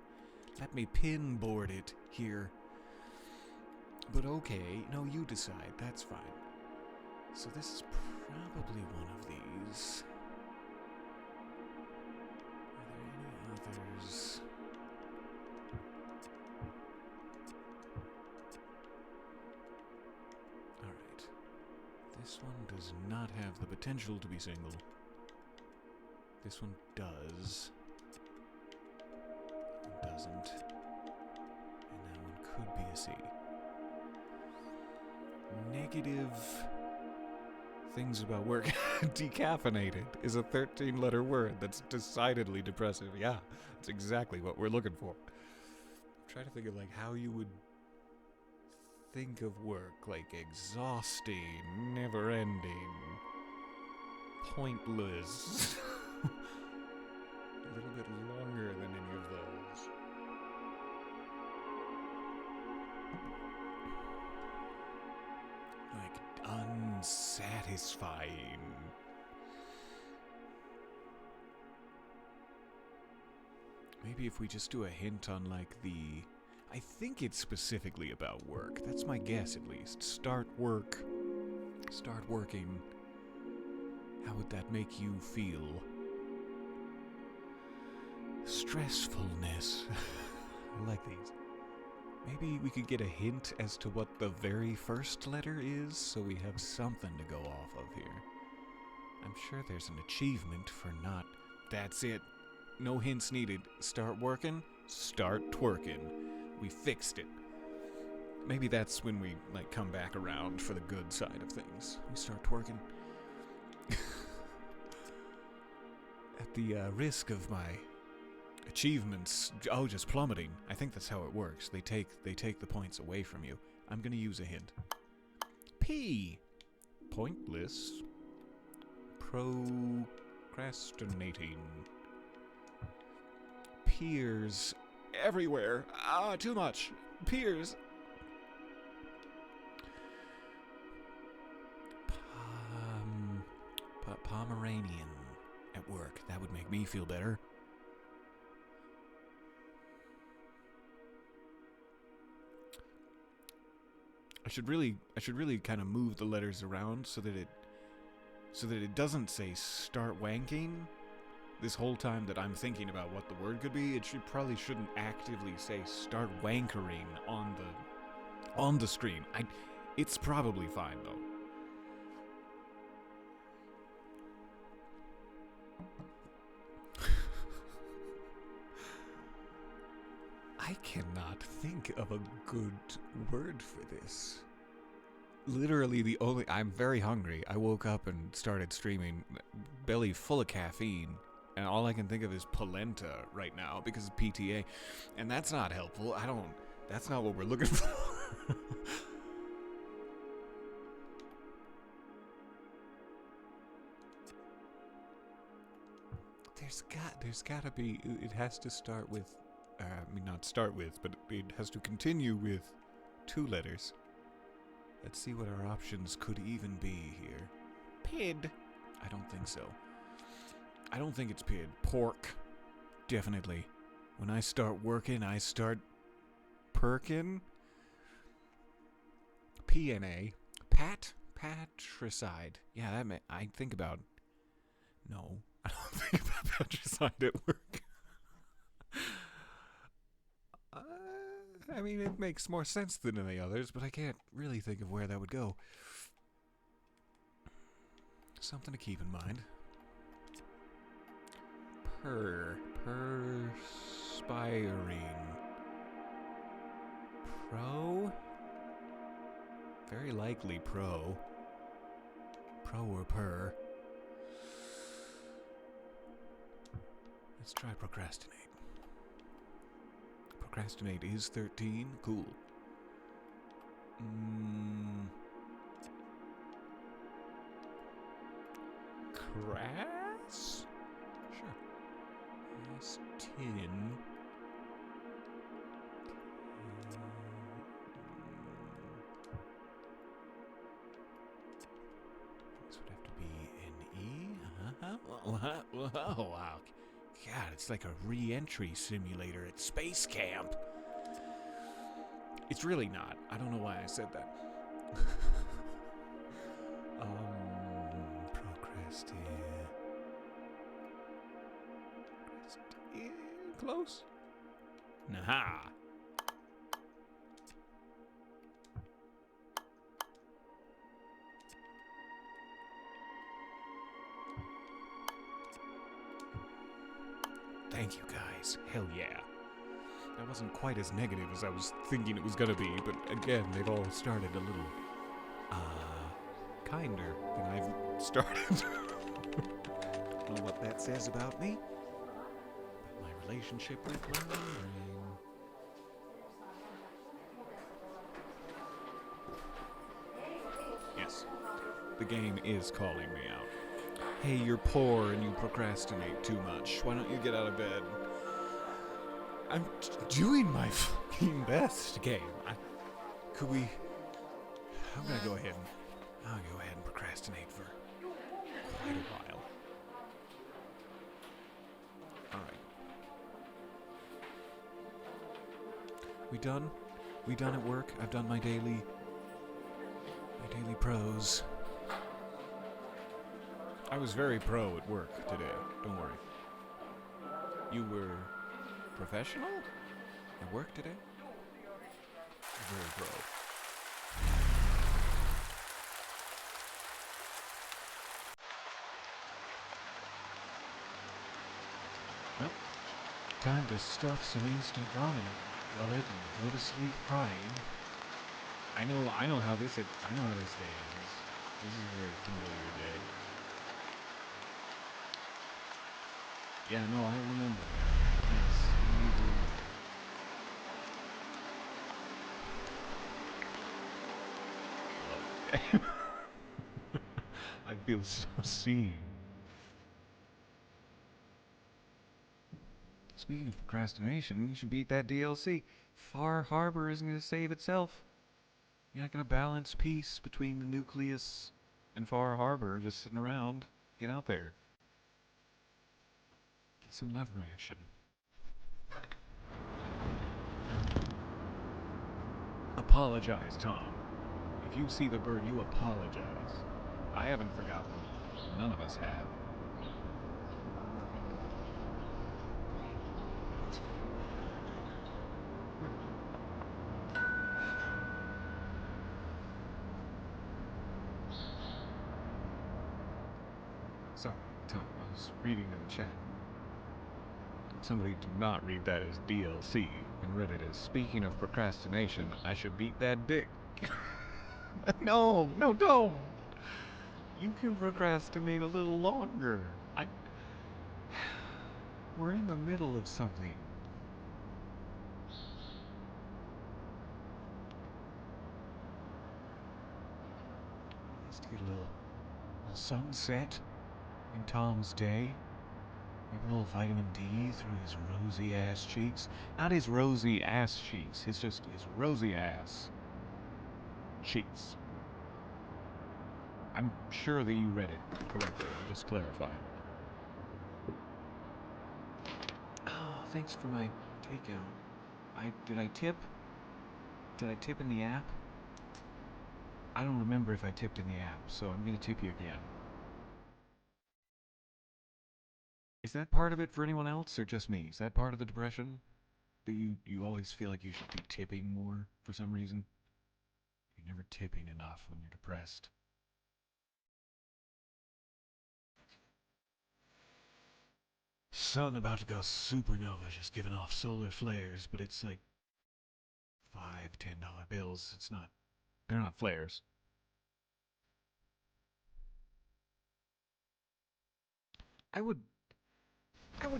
pinboard it here. But okay, no, you decide. That's fine. So this is probably one of these. Are there any others? Alright. This one does not have the potential to be single. This one does. One doesn't. And that one could be a C. Negative things about work. Decaffeinated is a 13-letter word that's decidedly depressive. Yeah, that's exactly what we're looking for. I'm trying to think of like how you would think of work, like exhausting, never-ending, pointless. A little bit longer than any of those. Like unsatisfying. Maybe if we just do a hint on like I think it's specifically about work. That's my guess at least. Start work. Start working. How would that make you feel? Stressfulness. I like these. Maybe we could get a hint as to what the very first letter is, so we have something to go off of here. I'm sure there's an achievement for not... That's it. No hints needed. Start working, start twerking. We fixed it. Maybe that's when we, like, come back around for the good side of things. We start twerking. At the risk of my achievements, just plummeting. I think that's how it works. They take the points away from you. I'm gonna use a hint. P. Pointless. Procrastinating. Peers everywhere. Too much. Peers. Pomeranian at work. That would make me feel better. I should really kind of move the letters around so that it doesn't say start wanking. This whole time that I'm thinking about what the word could be, it probably shouldn't actively say start wankering on the screen. It's probably fine though. I cannot think of a good word for this. Literally I'm very hungry. I woke up and started streaming, belly full of caffeine, and all I can think of is polenta right now because of PTA, and that's not helpful. That's not what we're looking for. There's gotta be, it has to start with, not start with, but it has to continue with 2 letters. Let's see what our options could even be here. Pid. I don't think so. I don't think it's pid. Pork. Definitely. When I start working, I start perkin. PNA. Patricide. Yeah, I think about... No. I don't think about patricide at work. I mean, it makes more sense than any others, but I can't really think of where that would go. Something to keep in mind. Perspiring. Pro? Very likely pro. Pro or per. Let's try procrastinate. Procrastinate is 13. Cool. Crass? Sure. S-tin. This would have to be an E. Oh, wow. God, it's like a re-entry simulator at space camp. It's really not. I don't know why I said that. Procrastinate. Close. Naha. Thank you, guys. Hell yeah. That wasn't quite as negative as I was thinking it was gonna be, but again, they've all started a little, kinder than I've started. Don't know what that says about me, but my relationship with my brain. Yes, the game is calling me out. Hey, you're poor and you procrastinate too much. Why don't you get out of bed? I'm doing my fucking best, game. I'm gonna go ahead and procrastinate for quite a while. Alright. We done? We done at work? I've done my daily prose. I was very pro at work today. Don't worry. You were professional at work today? Very pro. Well, time to stuff some instant ramen in your gullet and go to sleep crying. I know how this day ends. This is a very familiar day. Yeah, no, I remember. Yes, I do. I feel so seen. Speaking of procrastination, you should beat that DLC. Far Harbor isn't going to save itself. You're not going to balance peace between the nucleus and Far Harbor just sitting around. Get out there. Get some love action. Apologize, Tom. If you see the bird, you apologize. I haven't forgotten. None of us have. Sorry, Tom, I was reading in the chat. Somebody did not read that as DLC and read it as, speaking of procrastination, I should beat that dick. No, don't! You can procrastinate a little longer. We're in the middle of something. Let's get a little sunset in Tom's day. Maybe a little vitamin D through his rosy ass cheeks. Not his rosy ass cheeks, it's just his rosy ass cheeks. I'm sure that you read it correctly. I'm just clarifying. Oh, thanks for my takeout. Did I tip? Did I tip in the app? I don't remember if I tipped in the app, so I'm gonna tip you again. Is that part of it for anyone else, or just me? Is that part of the depression? Do you always feel like you should be tipping more for some reason? You're never tipping enough when you're depressed. Sun about to go supernova, just giving off solar flares, but it's like $5, $10 bills. They're not flares. I would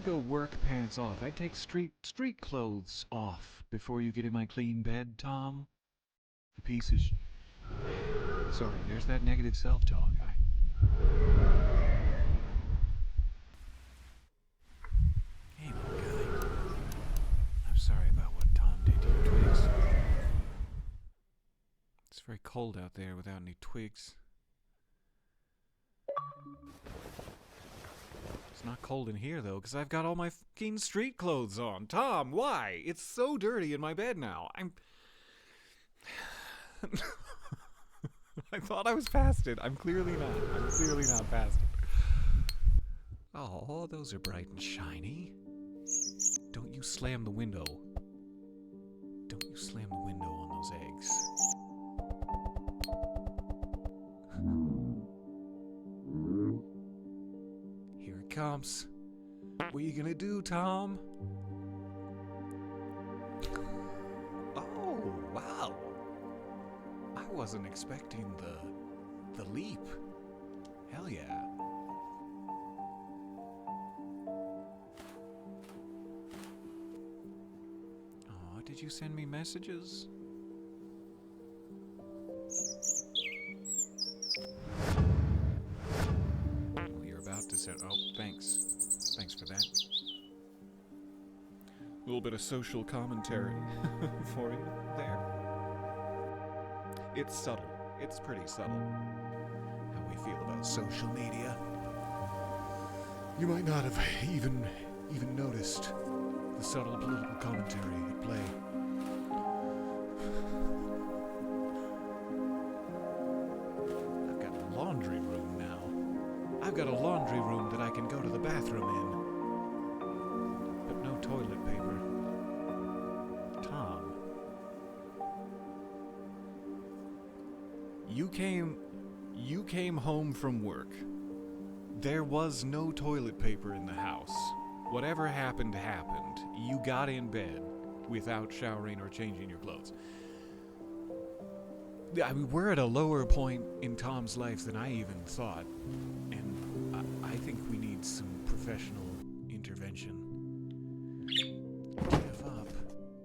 go work pants off. I'd take street clothes off before you get in my clean bed, Tom. The piece is... Sorry, there's that negative self-talk. Hey, little guy. I'm sorry about what Tom did to your twigs. It's very cold out there without any twigs. It's not cold in here, though, because I've got all my fucking street clothes on. Tom, why? It's so dirty in my bed now. I thought I was past it. I'm clearly not. I'm clearly not past it. Oh, those are bright and shiny. Don't you slam the window. Don't you slam the window on those eggs. Here it comes. What are you gonna do, Tom? Oh, wow. I wasn't expecting the leap. Hell yeah. Oh, did you send me messages? Well, you're about to send... Oh, thanks. Thanks for that. A little bit of social commentary for you there. It's subtle. It's pretty subtle. How we feel about social media. You might not have even noticed the subtle political commentary at play. I've got a laundry room now. I've got a laundry room that I can go to the bathroom in. But no toilet paper. Tom. You came home from work. There was no toilet paper in the house. Whatever happened, happened. You got in bed without showering or changing your clothes. I mean, we're at a lower point in Tom's life than I even thought, and I think we need some professional intervention. Give up.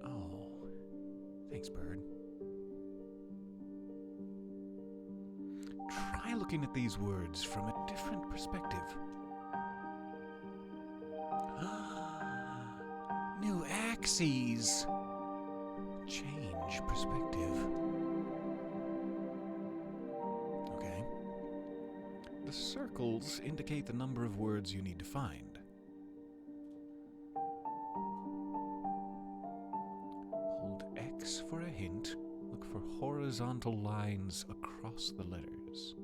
Oh, thanks, Bird. Try looking at these words from a different perspective. New axes. Change perspective. Okay. The circles indicate the number of words you need to find. Hold X for a hint. Look for horizontal lines across the letters.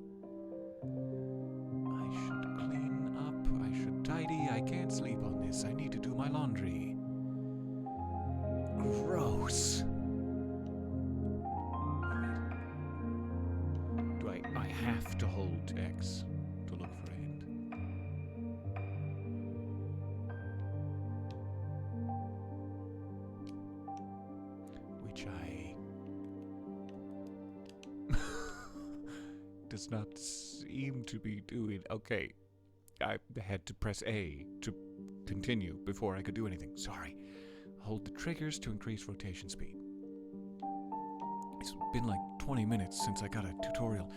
I should clean up. I should tidy. I can't sleep on this. I need to do my laundry. Gross. Do I have to hold X to look for a hint? Which I does not seem to be doing. Okay. I had to press A to continue before I could do anything. Sorry. Hold the triggers to increase rotation speed. It's been like 20 minutes since I got a tutorial.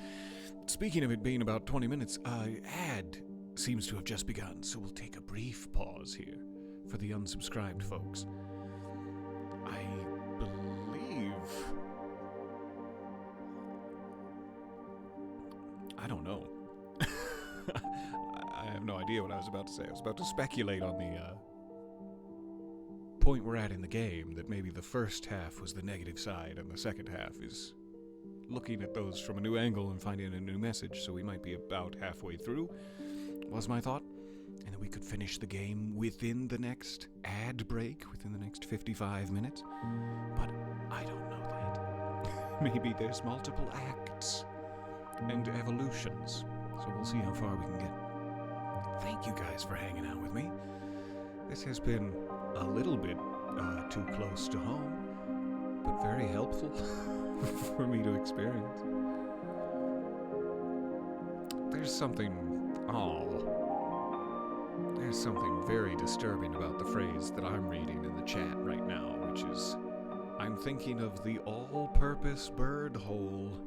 Speaking of it being about 20 minutes, ad seems to have just begun, so we'll take a brief pause here for the unsubscribed folks. I believe... I don't know. I have no idea what I was about to say. I was about to speculate on the point we're at in the game, that maybe the first half was the negative side and the second half is looking at those from a new angle and finding a new message, so we might be about halfway through, was my thought, and that we could finish the game within the next ad break, within the next 55 minutes, but I don't know that. Maybe there's multiple acts and evolutions, so we'll see how far we can get. Thank you guys for hanging out with me. This has been a little bit too close to home, but very helpful for me to experience. There's something very disturbing about the phrase that I'm reading in the chat right now, which is, I'm thinking of the all-purpose bird hole.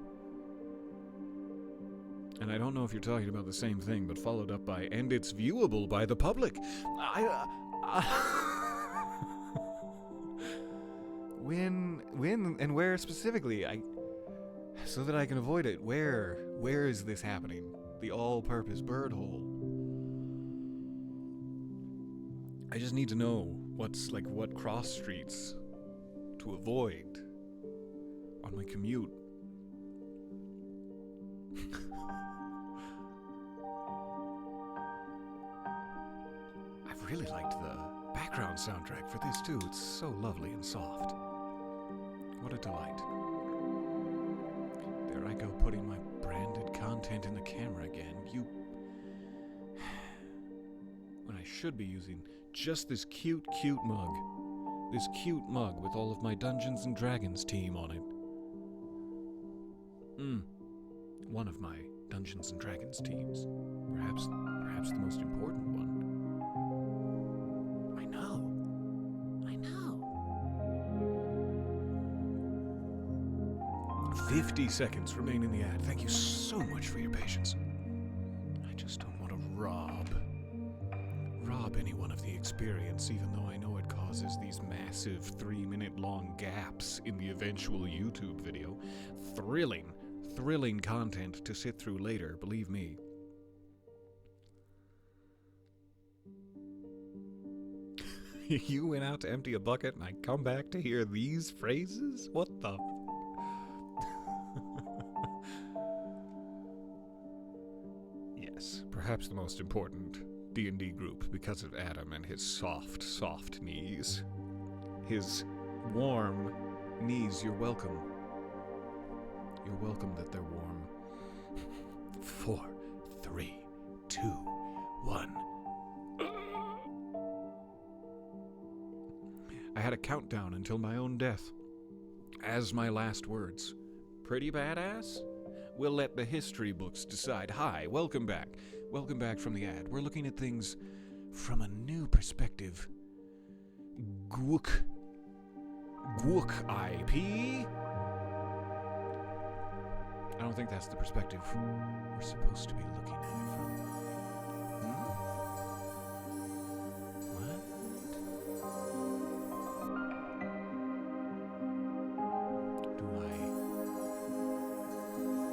And I don't know if you're talking about the same thing, but followed up by, and it's viewable by the public. When and where specifically? So that I can avoid it. Where is this happening? The all-purpose bird hole. I just need to know what cross streets to avoid on my commute. I've really liked the background soundtrack for this too. It's so lovely and soft. What a delight. There I go, putting my branded content in the camera again. When I should be using just this cute mug. This cute mug with all of my Dungeons & Dragons team on it. One of my Dungeons & Dragons teams. Perhaps the most important one. I know. 50 seconds remain in the ad. Thank you so much for your patience. I just don't want to rob anyone of the experience, even though I know it causes these massive 3-minute-long gaps in the eventual YouTube video. Thrilling content to sit through later, believe me. You went out to empty a bucket and I come back to hear these phrases? What the... Yes, perhaps the most important D&D group because of Adam and his soft knees. His warm knees, you're welcome. You're welcome that they're warm. 4, 3, 2, 1. had a countdown until my own death. As my last words. Pretty badass? We'll let the history books decide. Hi, welcome back. Welcome back from the ad. We're looking at things from a new perspective. Gwook IP? I don't think that's the perspective we're supposed to be looking at it from. What? Do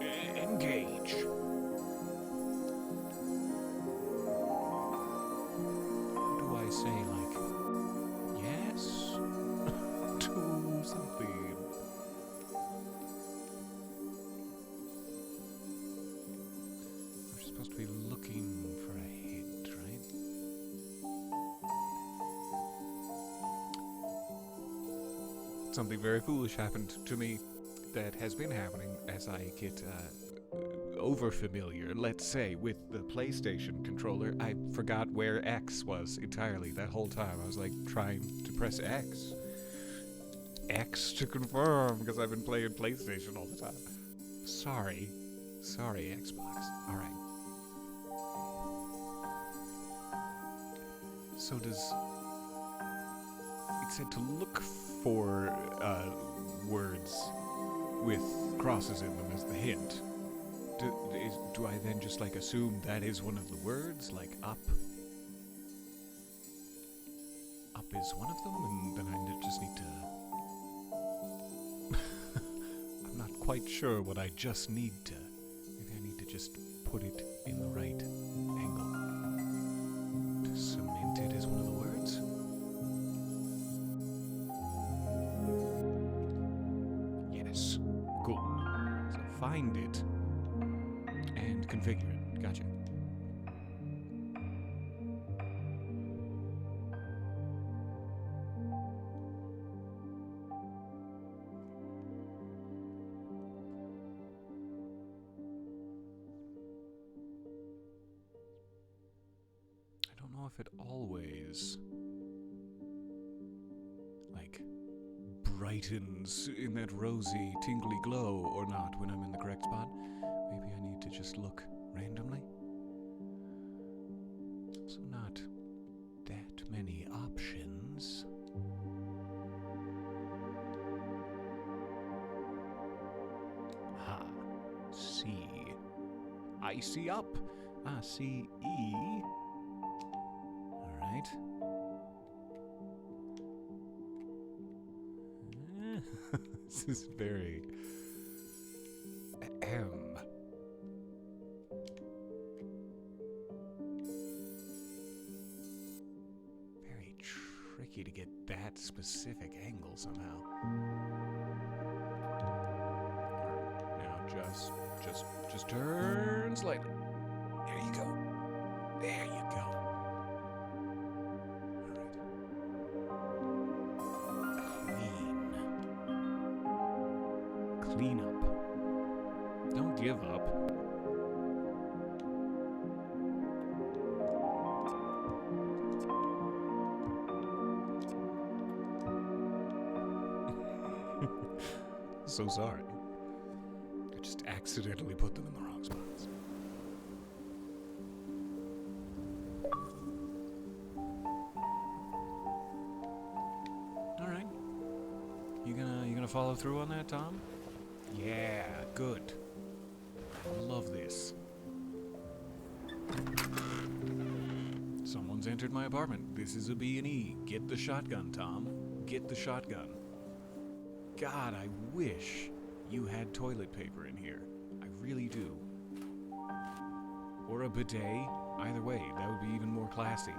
I engage? Do I say, like, yes? Do something. We're supposed to be looking for a hint, right? Something very foolish happened to me that has been happening as I get over-familiar, let's say, with the PlayStation controller. I forgot where X was entirely that whole time. I was like trying to press X. X to confirm, because I've been playing PlayStation all the time. Sorry, Xbox. Alright. So does... It said to look for words with crosses in them as the hint. Do I then just, like, assume that is one of the words? Like, up? Up is one of them? And then I just need to... I'm not quite sure what I just need to... Maybe I need to just put it in the right angle. To cement it as one of the words? Yes. Cool. So find it and configure it. Gotcha. I don't know if it always, like, brightens in that rosy, tingly glow or not when I'm in the correct spot. Maybe I need to just look randomly. So not that many options. Ha. C. I see up. C E. Alright. This is very... Very tricky to get that specific angle somehow. Now just turn slightly. There you go. There you go. Clean up. Don't give up. So sorry. I just accidentally put them in the wrong spots. All right. You gonna follow through on that, Tom? Yeah, good. I love this. Someone's entered my apartment. This is a B&E. Get the shotgun, Tom. Get the shotgun. God, I wish you had toilet paper in here. I really do. Or a bidet. Either way, that would be even more classy.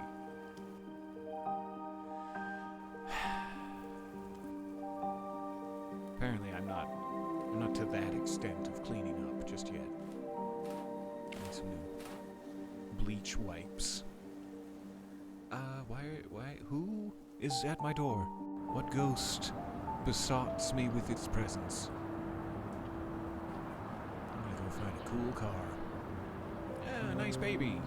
Apparently I'm not to that extent of cleaning up just yet. Need some new bleach wipes. Why, who is at my door? What ghost besought me with its presence? I'm gonna go find a cool car. Yeah, nice baby.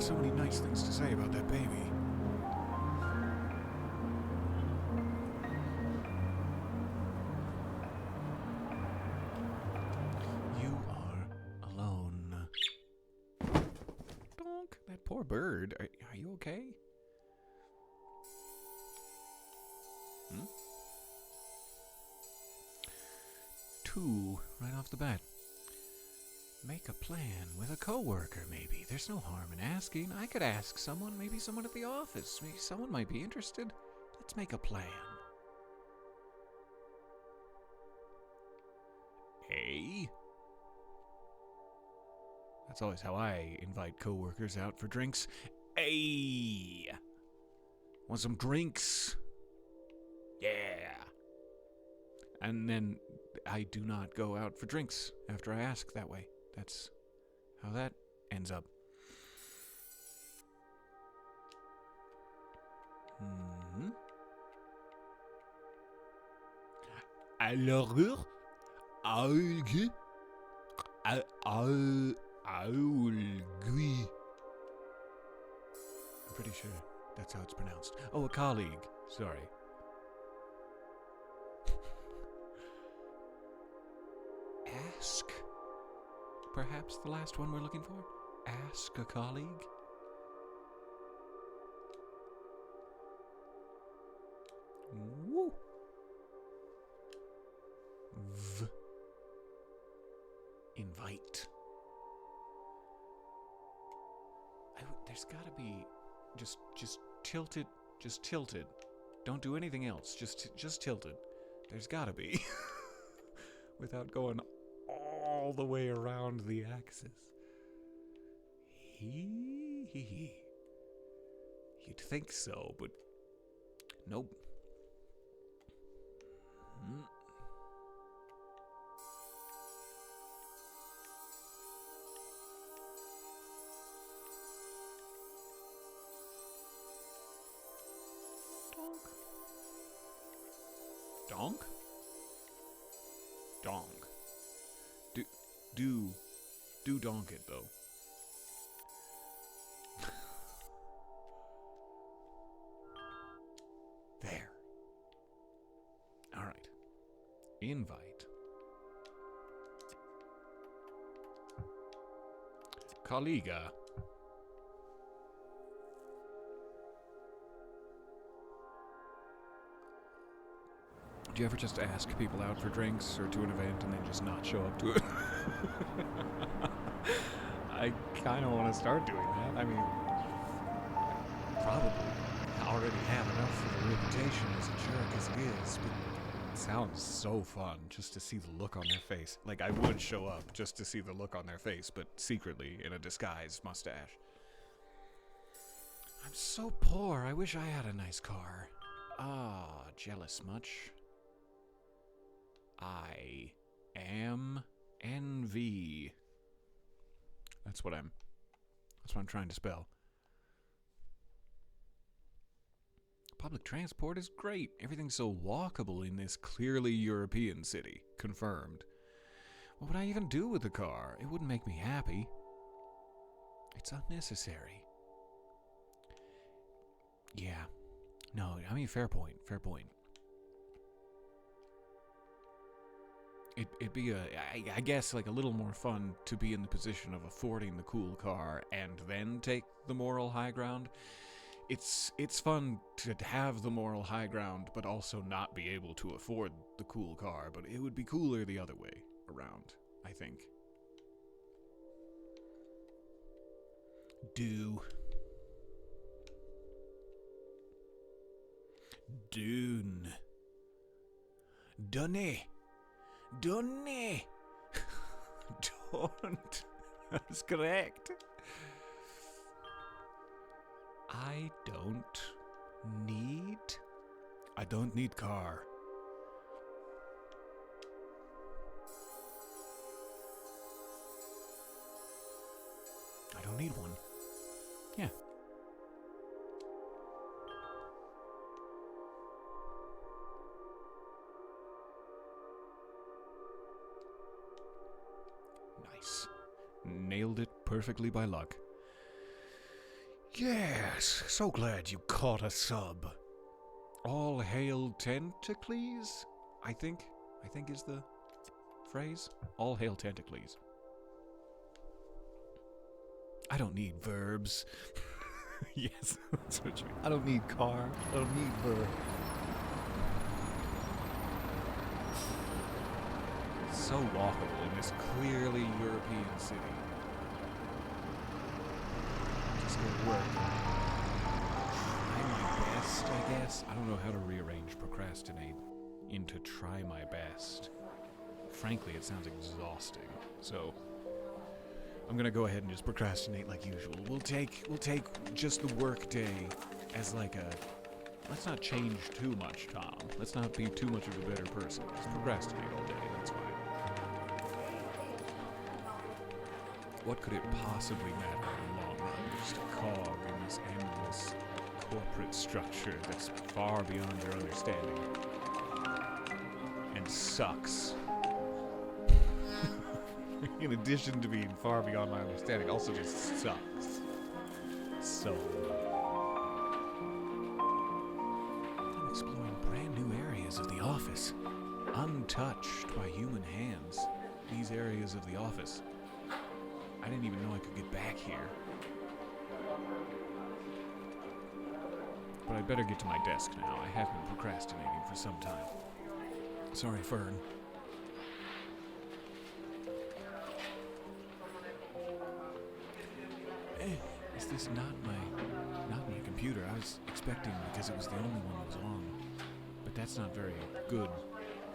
got so many nice things to say about that baby. You are alone. Donk, that poor bird. Are you okay? Hmm? 2 right off the bat. Make a plan with a coworker, maybe. There's no harm in asking. I could ask someone, maybe someone at the office. Maybe someone might be interested. Let's make a plan. Hey? That's always how I invite coworkers out for drinks. Hey! Want some drinks? Yeah! And then I do not go out for drinks after I ask that way. That's how that ends up. Alors, I will agree. I'm pretty sure that's how it's pronounced. Oh, a colleague. Sorry. Ask? Perhaps the last one we're looking for? Ask a colleague? Woo! Invite. There's gotta be... Just tilted. Just tilted. Don't do anything else. Just tilted. There's gotta be. Without going all the way around the axis. You'd think so, but nope. Donk? Donk. Do donk it, though. There. Alright. Invite. Colleaga. Do you ever just ask people out for drinks or to an event and then just not show up to it? I kind of want to start doing that. I mean, probably already have enough of a reputation as a jerk as it is, but it sounds so fun just to see the look on their face. Like, I would show up just to see the look on their face, but secretly in a disguised mustache. I'm so poor. I wish I had a nice car. Ah, jealous much. I am envy. That's what I'm trying to spell. Public transport is great. Everything's so walkable in this clearly European city. Confirmed. What would I even do with the car? It wouldn't make me happy. It's unnecessary. Yeah. No, I mean, fair point. Fair point. It'd be I guess, like a little more fun to be in the position of affording the cool car and then take the moral high ground. It's fun to have the moral high ground, but also not be able to afford the cool car. But it would be cooler the other way around, I think. Dune. Donne. Don't. That's correct. I don't need car. I don't need one. Yeah. Nice. Nailed it perfectly by luck. Yes, so glad you caught a sub. All hail Tentacles, I think is the phrase. All hail Tentacles. I don't need verbs. Yes, that's what you mean. I don't need car. I don't need verb. So walkable in this clearly European city. Just go to work. Try my best, I guess. I don't know how to rearrange procrastinate into try my best. Frankly, it sounds exhausting. So I'm gonna go ahead and just procrastinate like usual. We'll take just the work day as like a, let's not change too much, Tom. Let's not be too much of a better person. Just procrastinate all day, that's fine. What could it possibly matter in the long run? Just a cog in this endless corporate structure that's far beyond your understanding. And sucks. In addition to being far beyond my understanding, also just sucks. So, I'm exploring brand new areas of the office, untouched by human hands. These areas of the office. I didn't even know I could get back here. But I'd better get to my desk now. I have been procrastinating for some time. Sorry, Fern. Is this not my computer? I was expecting, because it was the only one that was on. But that's not very good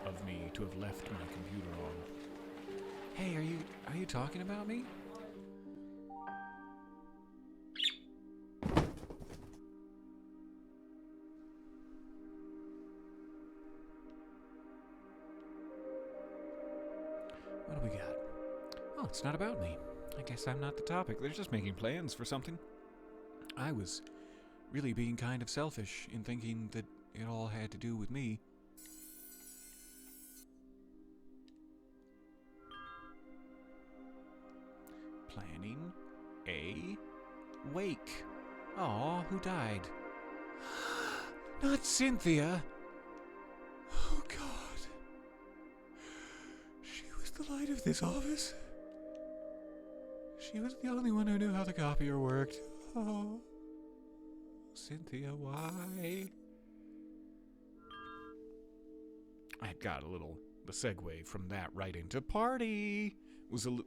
of me to have left my computer on. Hey, are you talking about me? What do we got? Oh, it's not about me. I guess I'm not the topic. They're just making plans for something. I was really being kind of selfish in thinking that it all had to do with me. Planning a wake. Aw, who died? Not Cynthia! Oh, God. She was the light of this office. She was the only one who knew how the copier worked. Oh. Cynthia, why? I got the segue from that right into party.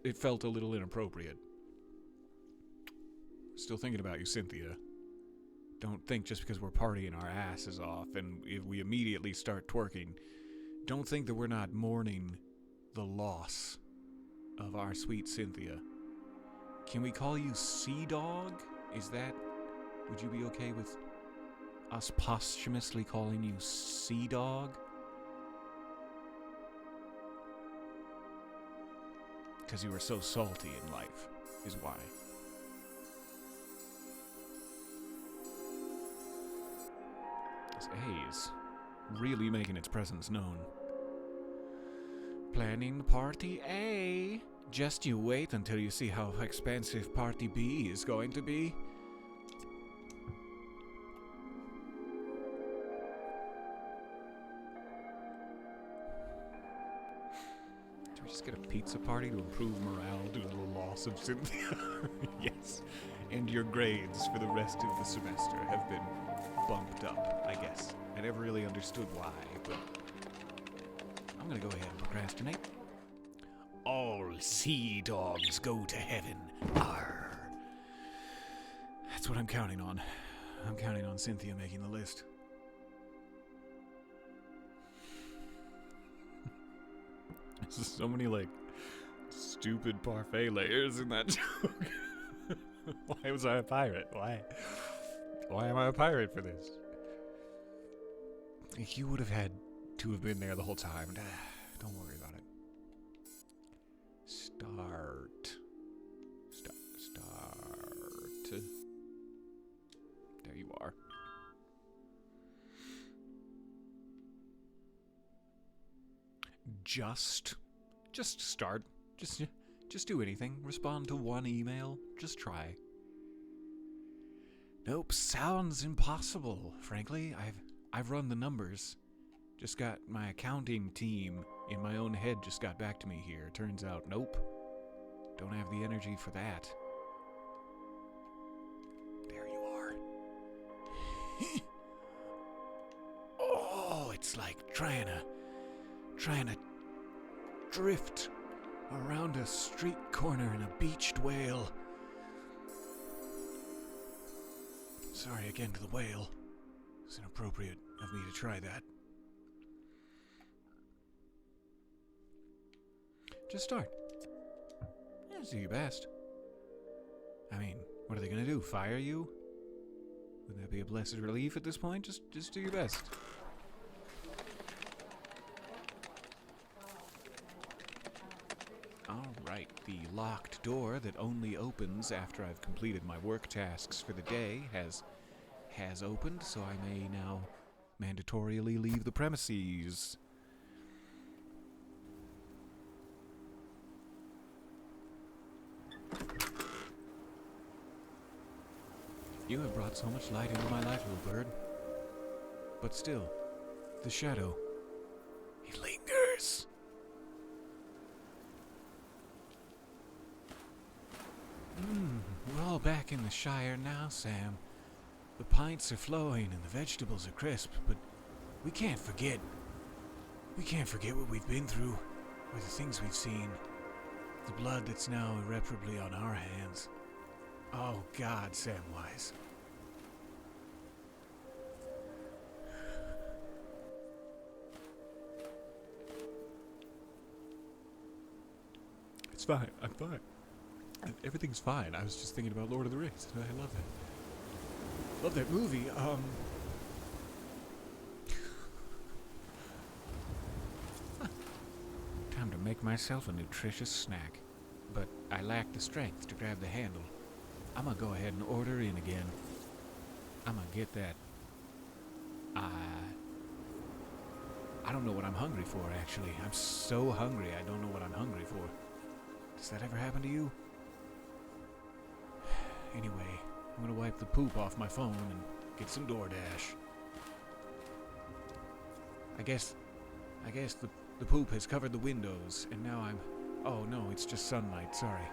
It felt a little inappropriate. Still thinking about you, Cynthia. Don't think just because we're partying our asses off and if we immediately start twerking, don't think that we're not mourning the loss of our sweet Cynthia. Can we call you Sea Dog? Would you be okay with us posthumously calling you Sea Dog? Because you were so salty in life, is why. This A is really making its presence known. Planning party A. Just you wait until you see how expensive party B is going to be. Do we just get a pizza party to improve morale due to the loss of Cynthia? Yes. And your grades for the rest of the semester have been bumped up, I guess. I never really understood why, but I'm gonna go ahead and procrastinate. All sea dogs go to heaven. Arr. That's what I'm counting on. I'm counting on Cynthia making the list. There's so many, stupid parfait layers in that joke. Why was I a pirate? Why? Why am I a pirate for this? You would have had to have been there the whole time. Don't worry about it. Start. There you are. Just start. Just do anything. Respond to one email. Just try. Nope, sounds impossible. Frankly, I've run the numbers. Just got my accounting team in my own head just got back to me here. Turns out, nope. Don't have the energy for that. There you are. Oh, it's like trying to drift around a street corner in a beached whale. Sorry again to the whale. It's inappropriate of me to try that. Just start. Yeah, just do your best. I mean, what are they gonna do? Fire you? Wouldn't that be a blessed relief at this point? Just do your best. Alright, the locked door that only opens after I've completed my work tasks for the day has opened, so I may now mandatorily leave the premises. You have brought so much light into my life, little bird. But still, the shadow, it lingers. We're all back in the Shire now, Sam. The pints are flowing and the vegetables are crisp, but we can't forget. We can't forget what we've been through, or the things we've seen. The blood that's now irreparably on our hands. Oh God, Samwise. It's fine. I'm fine. Everything's fine. I was just thinking about Lord of the Rings. I love it. Love that movie. Time to make myself a nutritious snack. But I lack the strength to grab the handle. I'm gonna go ahead and order in again. I'm gonna get that. I don't know what I'm hungry for, actually. I'm so hungry, I don't know what I'm hungry for. Does that ever happen to you? Anyway, I'm gonna wipe the poop off my phone and get some DoorDash. I guess the poop has covered the windows, and now I'm... Oh no, it's just sunlight, sorry.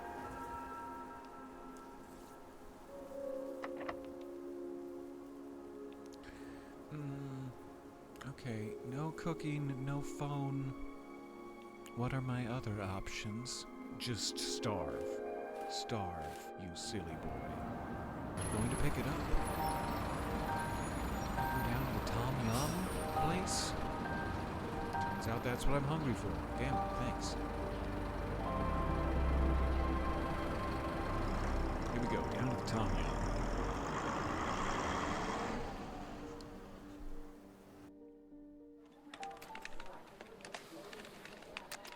Okay, no cooking, no phone. What are my other options? Just starve. Starve, you silly boy. I'm going to pick it up. Go down to the Tom Yum place? Turns out that's what I'm hungry for. Damn it, thanks. Here we go, down to the Tom Yum.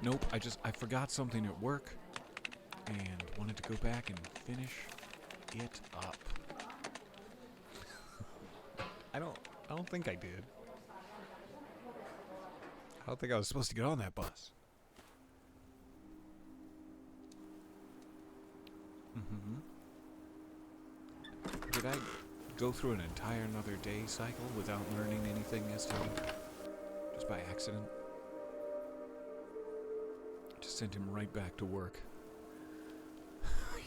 Nope, I forgot something at work and wanted to go back and finish it up. I don't think I did. I don't think I was supposed to get on that bus. Did I go through an entire another day cycle without learning anything as to just by accident? Just sent him right back to work.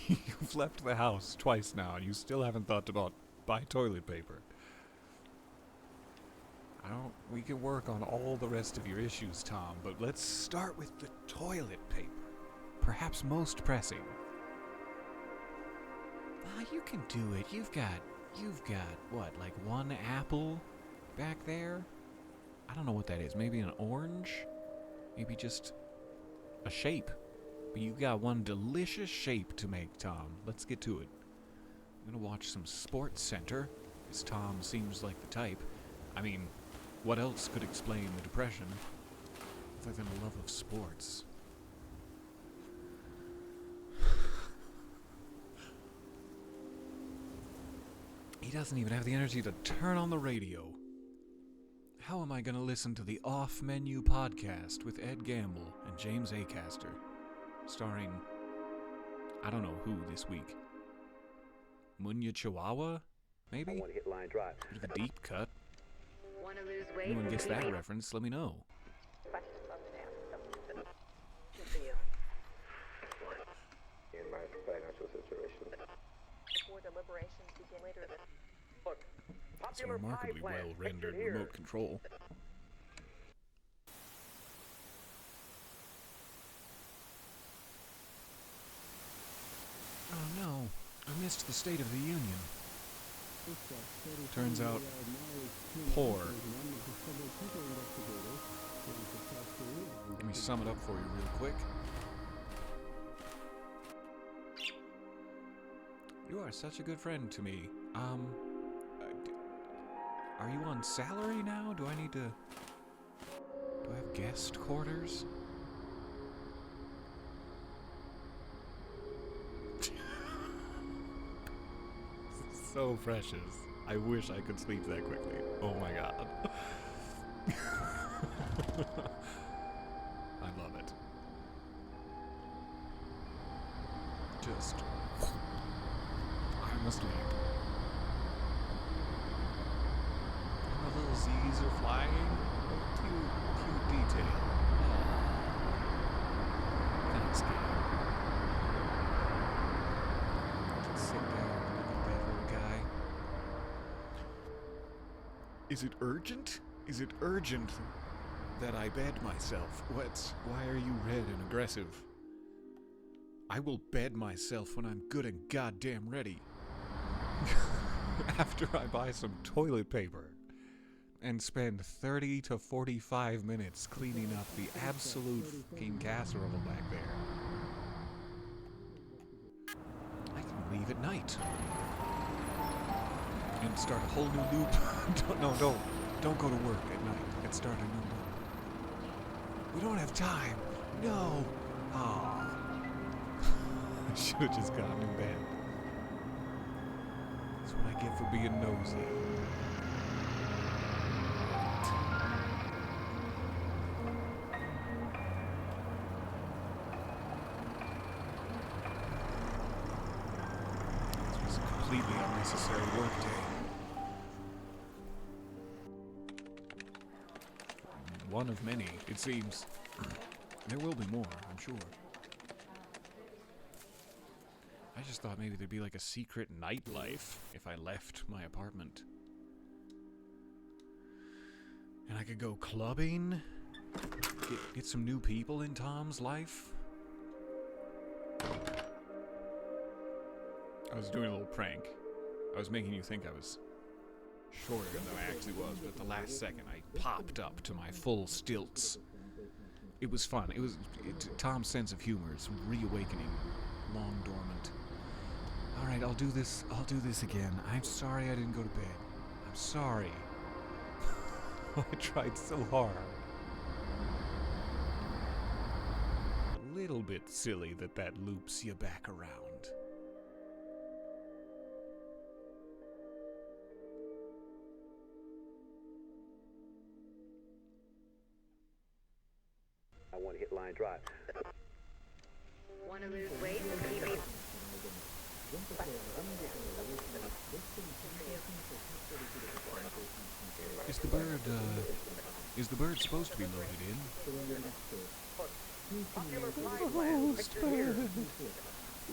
You've left the house twice now and you still haven't thought about buy toilet paper. We can work on all the rest of your issues, Tom, but let's start with the toilet paper. Perhaps most pressing. You can do it. You've got, what, like one apple back there? I don't know what that is. Maybe an orange? Maybe just a shape. But you've got one delicious shape to make, Tom. Let's get to it. I'm gonna watch some Sports Center, because Tom seems like the type. I mean, what else could explain the depression other than a love of sports? He doesn't even have the energy to turn on the radio. How am I going to listen to the Off Menu podcast with Ed Gamble and James Acaster, starring, I don't know who this week, Munya Chihuahua? Maybe? One hit line drive. Bit of a deep cut. Want to lose weight? Anyone gets that reference, let me know. In my financial situation. Before deliberations begin later. Look, It's a remarkably well-rendered remote control. Oh no, I missed the State of the Union. Turns out, poor. Let me sum it up for you real quick. You are such a good friend to me. Are you on salary now? Do I have guest quarters? So precious. I wish I could sleep that quickly. Oh my god. I love it. Just... I'm asleep. And the little Z's are flying. Oh, cute detail. Thanks, game. Just sit down and look at that little guy. Is it urgent? Is it urgent that I bed myself? Why are you red and aggressive? I will bed myself when I'm good and goddamn ready. After I buy some toilet paper and spend 30 to 45 minutes cleaning up the absolute fucking casserole back there. I can leave at night and start a whole new loop. Don't go to work at night and start a new loop. We don't have time. No. Ah. I should have just gotten in bed. That's what I get for being nosy. This was a completely unnecessary workday. One of many, it seems. There will be more, I'm sure. I just thought maybe there'd be like a secret nightlife if I left my apartment. And I could go clubbing, get some new people in Tom's life. I was doing a little prank. I was making you think I was shorter than I actually was, but at the last second I popped up to my full stilts. It was fun. Tom's sense of humor is reawakening, long dormant. All right, I'll do this again. I'm sorry I didn't go to bed. I'm sorry. I tried so hard. A little bit silly that loops you back around. I want to hit line drive. Want to lose weight? Is the bird supposed to be loaded in? Ghost bird.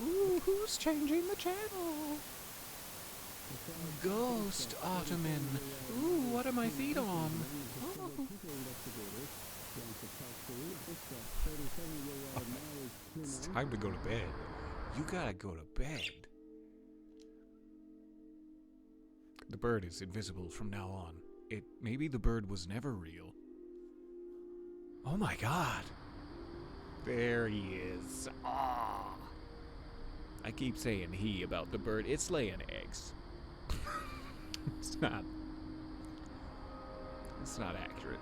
Ooh, who's changing the channel? Ghost Ottoman. Ooh, what are my feet on? Oh. It's time to go to bed. You gotta go to bed. The bird is invisible from now on. Maybe the bird was never real. Oh my god. There he is. Ah. I keep saying he about the bird. It's laying eggs. It's not accurate.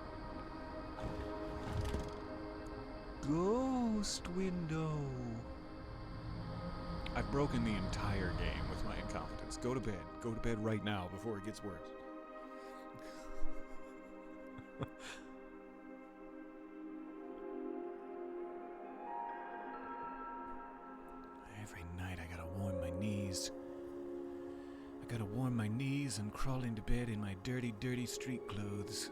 Ghost window. I've broken the entire game with my incompetence. Go to bed. Go to bed right now before it gets worse. Every night I gotta warm my knees. I Gotta warm my knees and crawl into bed in my dirty, dirty street clothes.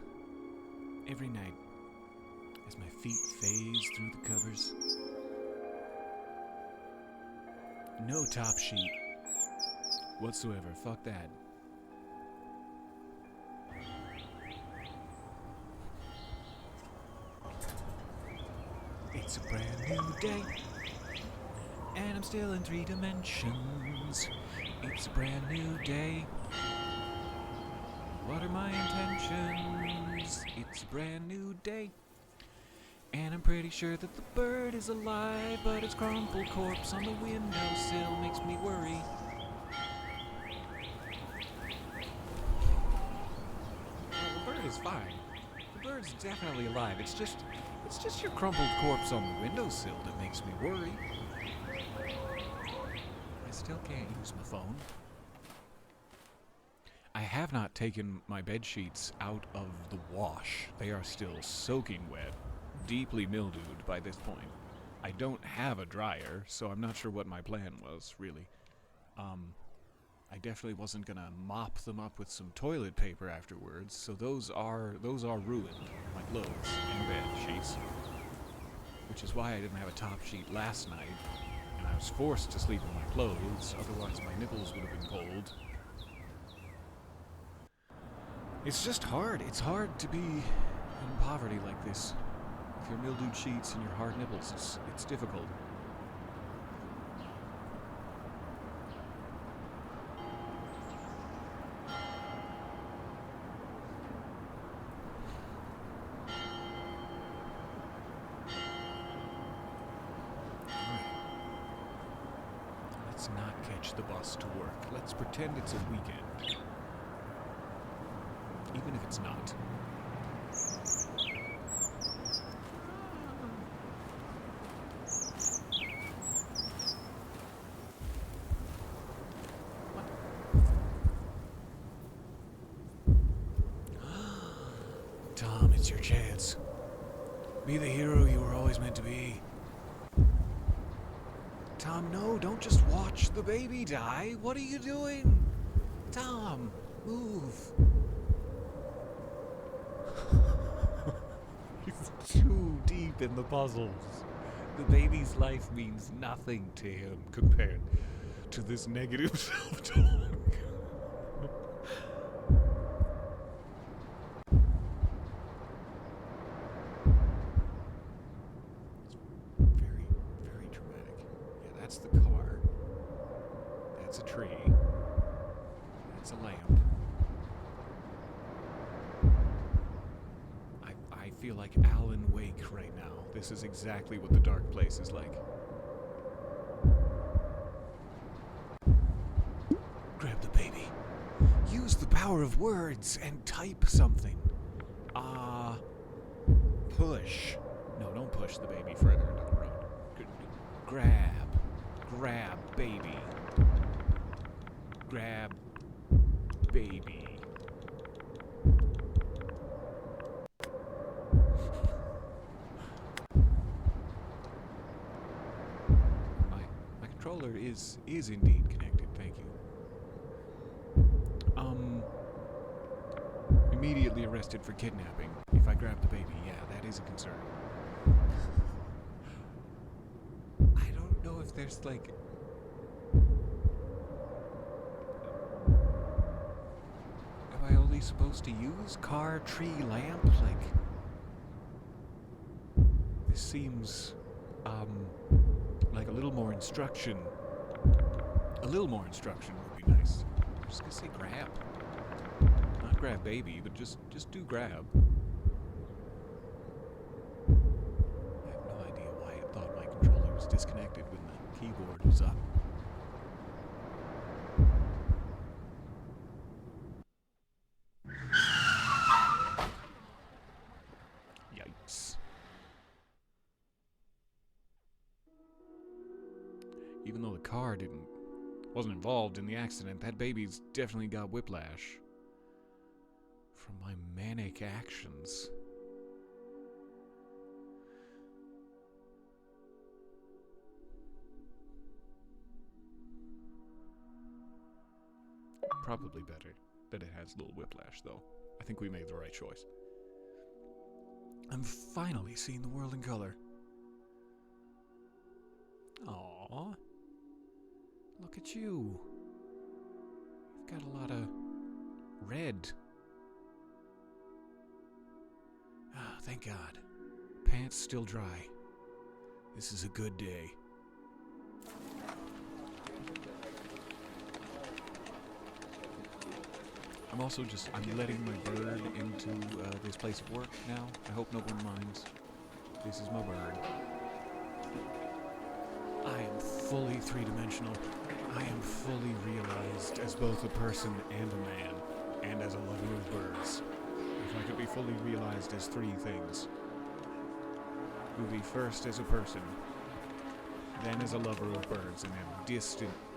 Every night, as my feet phase through the covers. No top sheet whatsoever. Fuck that. It's a brand new day, and I'm still in 3 dimensions. It's a brand new day. What are my intentions? It's a brand new day, and I'm pretty sure that the bird is alive, but its crumpled corpse on the windowsill makes me worry. Well, the bird is fine. The bird's definitely alive. It's just your crumpled corpse on the windowsill that makes me worry. I still can't use my phone. I have not taken my bed sheets out of the wash. They are still soaking wet, deeply mildewed by this point. I don't have a dryer, so I'm not sure what my plan was, really. I definitely wasn't gonna mop them up with some toilet paper afterwards, so those are ruined, my clothes and bed sheets. Which is why I didn't have a top sheet last night, and I was forced to sleep in my clothes, otherwise my nipples would have been cold. It's just hard. It's hard to be in poverty like this. With your mildewed sheets and your hard nipples, it's difficult. Let's not catch the bus to work. Let's pretend it's a weekend. Even if it's not. What? Tom, it's your chance. Be the hero you were always meant to be. Tom, no, don't just watch the baby die. What are you doing? Tom, move. He's too deep in the puzzles. The baby's life means nothing to him compared to this negative self-talk. Very, very dramatic. Yeah, that's the car. That's a tree. That's a lamp. I feel like Alan Wake right now. This is exactly what the dark place is like. Grab the baby. Use the power of words and type something. Push. No, don't push the baby further into the road. Grab baby. Grab baby. My controller is indeed connected, thank you. Immediately arrested for kidnapping. If I grab the baby, yeah, that is a concern. I don't know if there's like... Am I only supposed to use car, tree, lamp? Like... This seems... like a little more instruction. A little more instruction would be nice. I'm just gonna say grab. Not grab baby, but just do grab. I have no idea why it thought my controller was disconnected when the keyboard was up. Yikes. Even though the car wasn't involved in the accident, that baby's definitely got whiplash from my manic actions. Probably better that it has little whiplash, though. I think we made the right choice. I'm finally seeing the world in color. Aww. Look at you. You've got a lot of red. Ah, thank God. Pants still dry. This is a good day. I'm letting my bird into this place of work now. I hope no one minds. This is my bird. I am fully three-dimensional. I am fully realized as both a person and a man, and as a lover of birds. If I could be fully realized as three things, it would be first as a person, then as a lover of birds, and then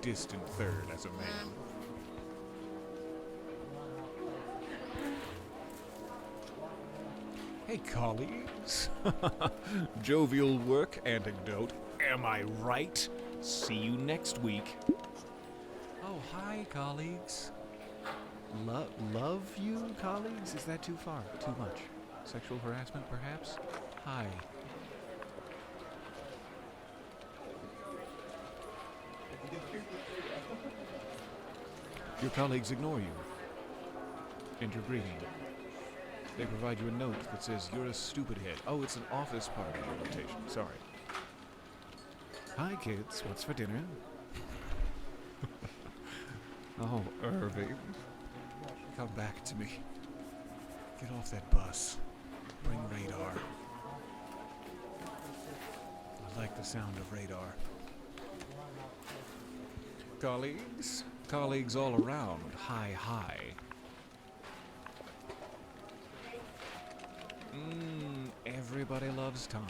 distant third as a man. Hey, colleagues. Jovial work anecdote. Am I right? See you next week. Oh, hi, colleagues. Love you, colleagues? Is that too far? Too much? Sexual harassment, perhaps? Hi. Your colleagues ignore you. And your greeting. They provide you a note that says, you're a stupid head. Oh, it's an office party invitation. Sorry. Hi, kids. What's for dinner? Oh, Irving. Come back to me. Get off that bus. Bring radar. I like the sound of radar. Colleagues? Colleagues all around. Hi, hi. Everybody loves Tom.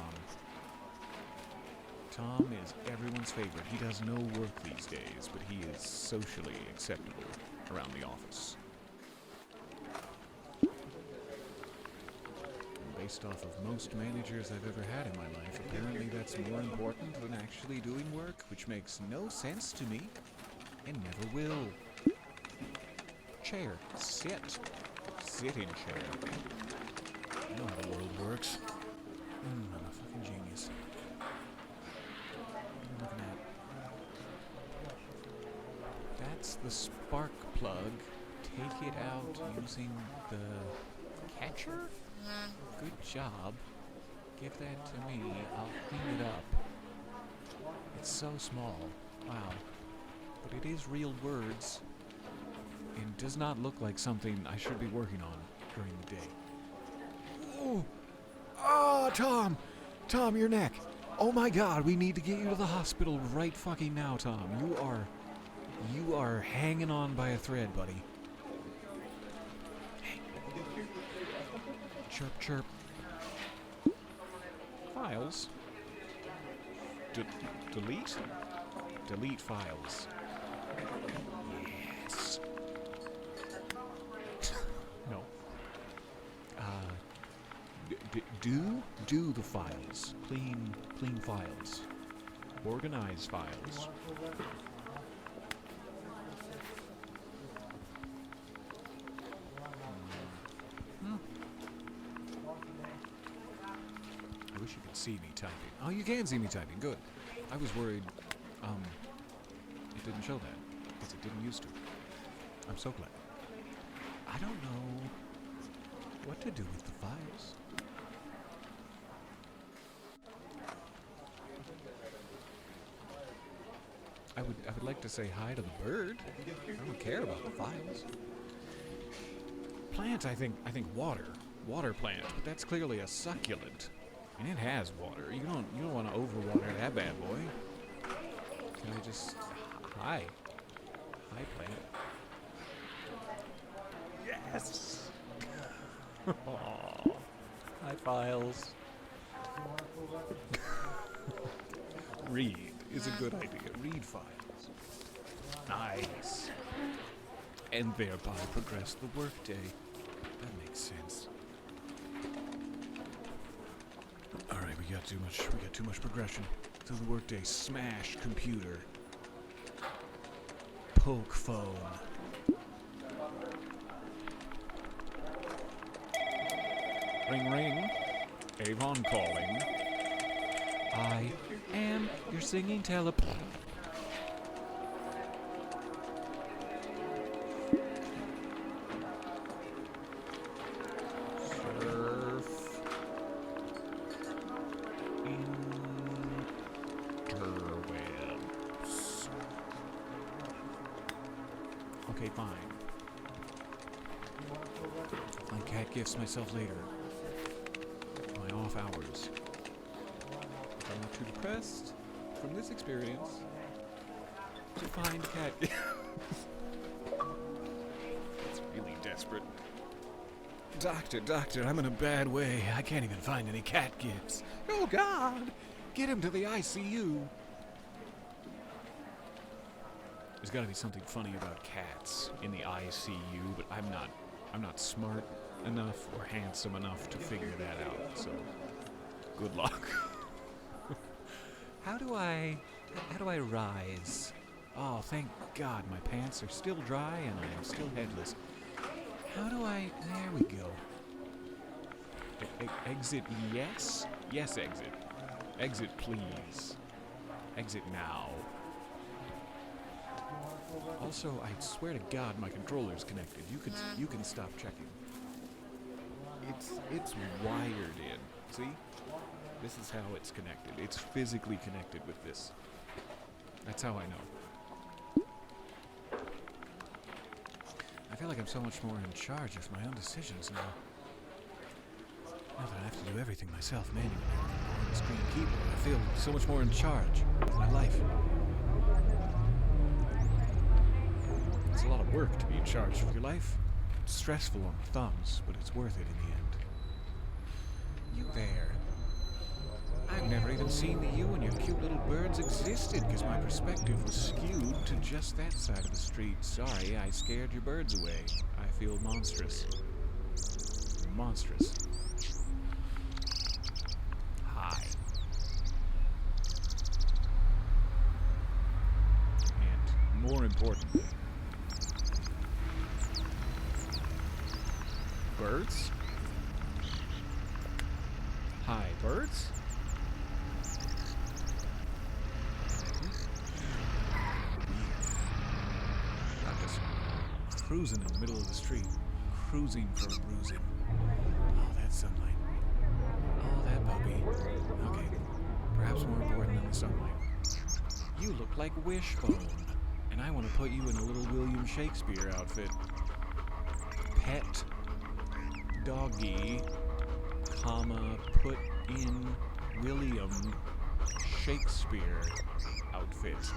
Tom is everyone's favorite. He does no work these days, but he is socially acceptable around the office. And based off of most managers I've ever had in my life, apparently that's more important than actually doing work, which makes no sense to me, and never will. Chair. Sit. Sit in chair. I know how the world works. I'm a fucking genius. What am I looking at? That's the spark plug. Take it out using the catcher? Good job. Give that to me. I'll clean it up. It's so small. Wow. But it is real words. And does not look like something I should be working on during the day. Oh! Oh, Tom! Tom, your neck! Oh my God, we need to get you to the hospital right fucking now, Tom. You are hanging on by a thread, buddy. Hey. Chirp, chirp. Files? Delete? Delete files. Yes. No. Do the files. Clean files. Organize files. I wish you could see me typing. Oh, you can see me typing. Good. I was worried, it didn't show that, because it didn't used to. I'm so glad. I don't know what to do with the files. I would like to say hi to the bird. I don't care about the files. Plant, I think water. Water plant, but that's clearly a succulent. And it has water. You don't want to overwater that bad boy. Can I just hi? Hi, plant. Yes. Aww. Hi, files. Read is a good idea. Read files. Nice. And thereby progress the workday. That makes sense. Alright, we got too much progression through the workday. Smash computer. Poke phone. Ring, ring. Avon calling. I am your singing telepath. Surf interwebs. Okay, fine. Find cat gifts myself later. My off hours. If I'm not too depressed from this experience to find cat gifts. It's really desperate. Doctor, I'm in a bad way. I can't even find any cat gifts. Oh, God! Get him to the ICU. There's got to be something funny about cats in the ICU, but I'm not smart enough or handsome enough to figure that out. So, good luck. How do I rise? Oh, thank God, my pants are still dry and I am still headless. How do I? There we go. Exit, yes? Yes, exit. Exit, please. Exit now. Also, I swear to God, my controller's connected. You can stop checking. It's wired in. See? This is how it's connected. It's physically connected with this. That's how I know. I feel like I'm so much more in charge of my own decisions now. Now that I have to do everything myself manually on the screen keyboard, I feel so much more in charge of my life. It's a lot of work to be in charge of your life. It's stressful on the thumbs, but it's worth it in the end. You there. I've never even seen that you and your cute little birds existed because my perspective was skewed to just that side of the street. Sorry, I scared your birds away. I feel monstrous. Monstrous. Hi. And more importantly, birds? Hi, birds? I'm just cruising in the middle of the street. Cruising for a bruising. Oh, that sunlight. Oh, that puppy. Okay, perhaps more important than the sunlight. You look like Wishbone, and I want to put you in a little William Shakespeare outfit. Pet doggy, comma, put in William Shakespeare outfit.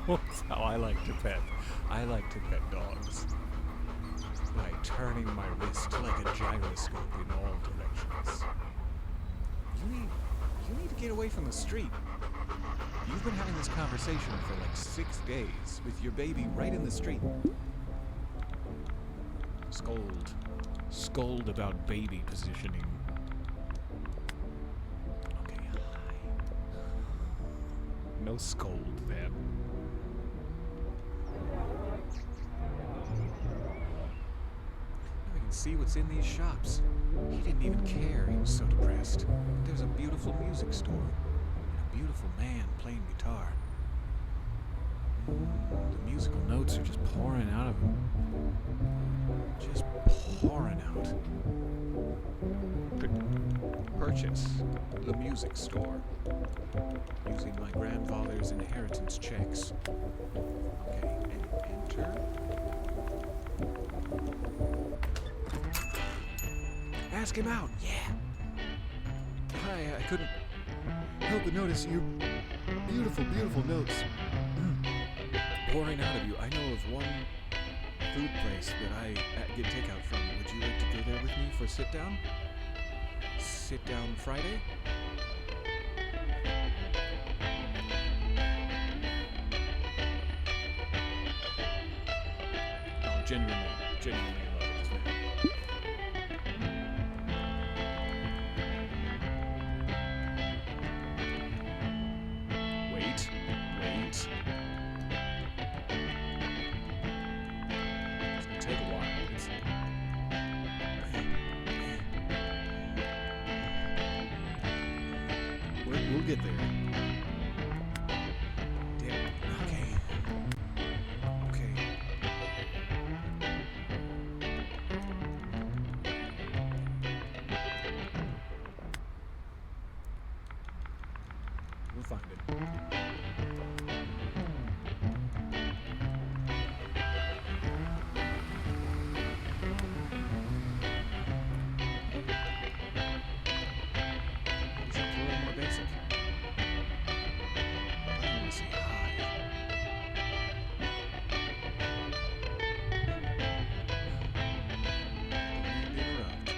That's how I like to pet. I like to pet dogs by turning my wrist like a gyroscope in all directions. You need to get away from the street. You've been having this conversation for like 6 days with your baby right in the street. Scold about baby positioning. Okay, hi. No scold then. Now we can see what's in these shops. He didn't even care, he was so depressed. There's a beautiful music store. And a beautiful man playing guitar. The musical notes are just pouring out of him. Just pouring out. Purchase the music store. Using my grandfather's inheritance checks. Okay, and enter. Ask him out, yeah. Hi, I couldn't help but notice your beautiful, beautiful notes pouring out of you. I know of one food place that I get takeout from. Would you like to go there with me for sit down? Sit down Friday? Oh, genuinely in love with this man. Wait. We'll get there. Damn it. Okay. Okay. We'll find it. Is it a little more basic? I want to say hi. Don't interrupt.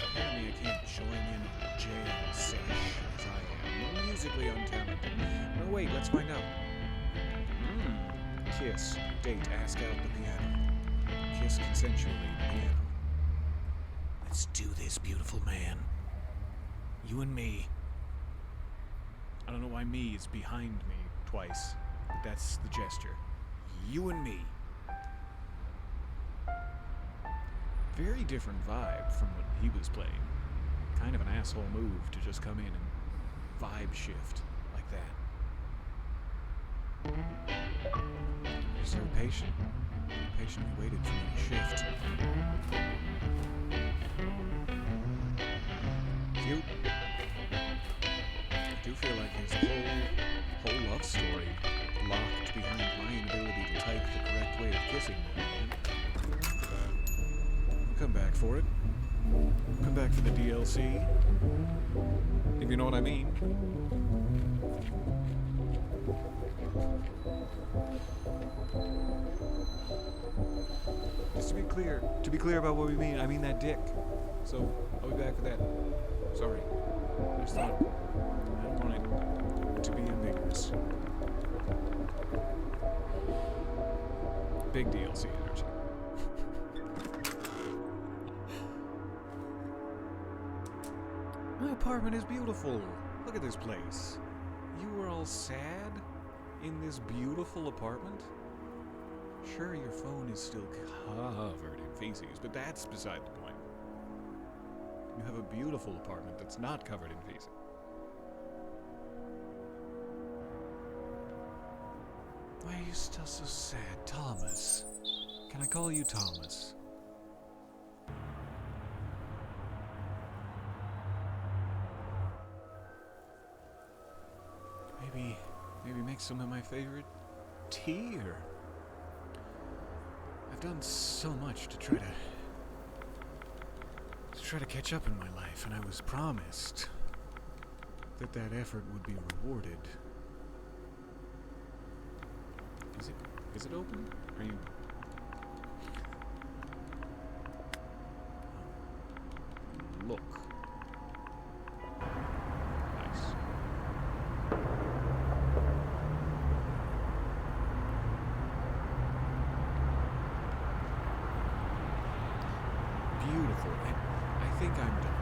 Apparently I can't join in a jam sesh as I am. Musically untalented. No, wait, let's find out. Kiss. Date. Ask out the piano. Kiss consensually the piano. Let's do this, beautiful man. You and me. I don't know why me is behind me twice, but that's the gesture. You and me. Very different vibe from what he was playing. Kind of an asshole move to just come in and vibe shift like that. You're so patient. You patiently waited for me to shift. Cute. I do feel like there's a whole love story locked behind my inability to type the correct way of kissing. I'll come back for it. Come back for the DLC. If you know what I mean. Just to be clear about what we mean, I mean that dick. So, I'll be back for that. Sorry. I just thought I don't want it to be ambiguous. Big DLC energy. My apartment is beautiful. Look at this place. You were all sad in this beautiful apartment? Sure, your phone is still covered in feces, but that's beside the point. You have a beautiful apartment that's not covered in feces. Why are you still so sad, Thomas? Can I call you Thomas? Maybe make some of my favorite tea, or... I've done so much to try to catch up in my life, and I was promised that effort would be rewarded. Is it open? Are you... Look. Nice. Beautiful. I think I'm done.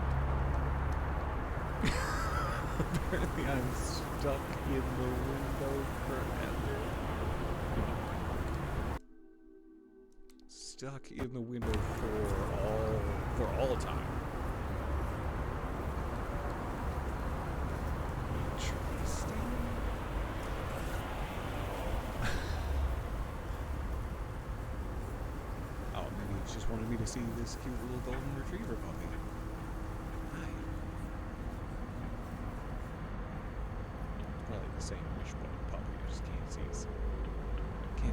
Apparently I'm stuck in the window forever. Stuck in the window for all time. Interesting. Oh, maybe he just wanted me to see this cute little golden retriever puppy. Hi. It's probably the same wishbone puppy. I just can't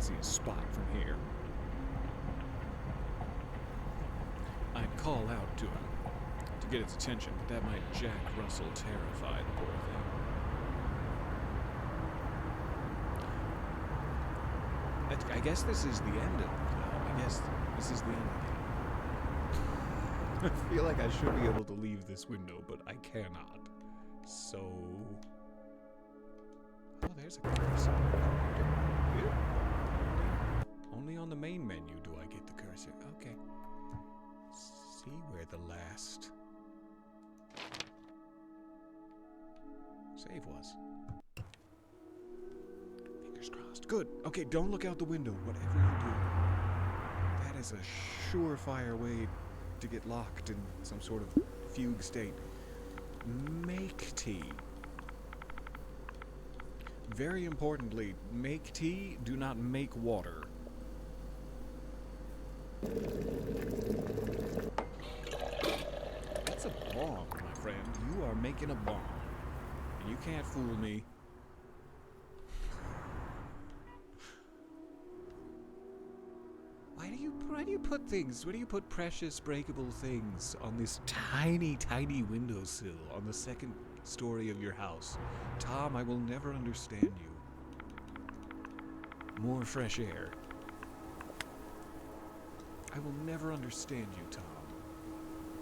see his spot from here. I'd call out to him to get its attention, but that might Jack Russell terrify the poor thing. I guess this is the end of it. I guess this is the end again. I feel like I should be able to leave this window, but I cannot. So... Oh, there's a cursor. Only on the main menu do I get the cursor. Okay. See where the last save was. Fingers crossed. Good. Okay, don't look out the window, whatever you do. That is a surefire way to get locked in some sort of fugue state. make tea. Very importantly, make tea, do not make water. That's a bomb, my friend. You are making a bomb. And you can't fool me. Why do you put things? Why do you put precious breakable things on this tiny, tiny windowsill on the second story of your house? Tom, I will never understand you. More fresh air. I will never understand you, Tom.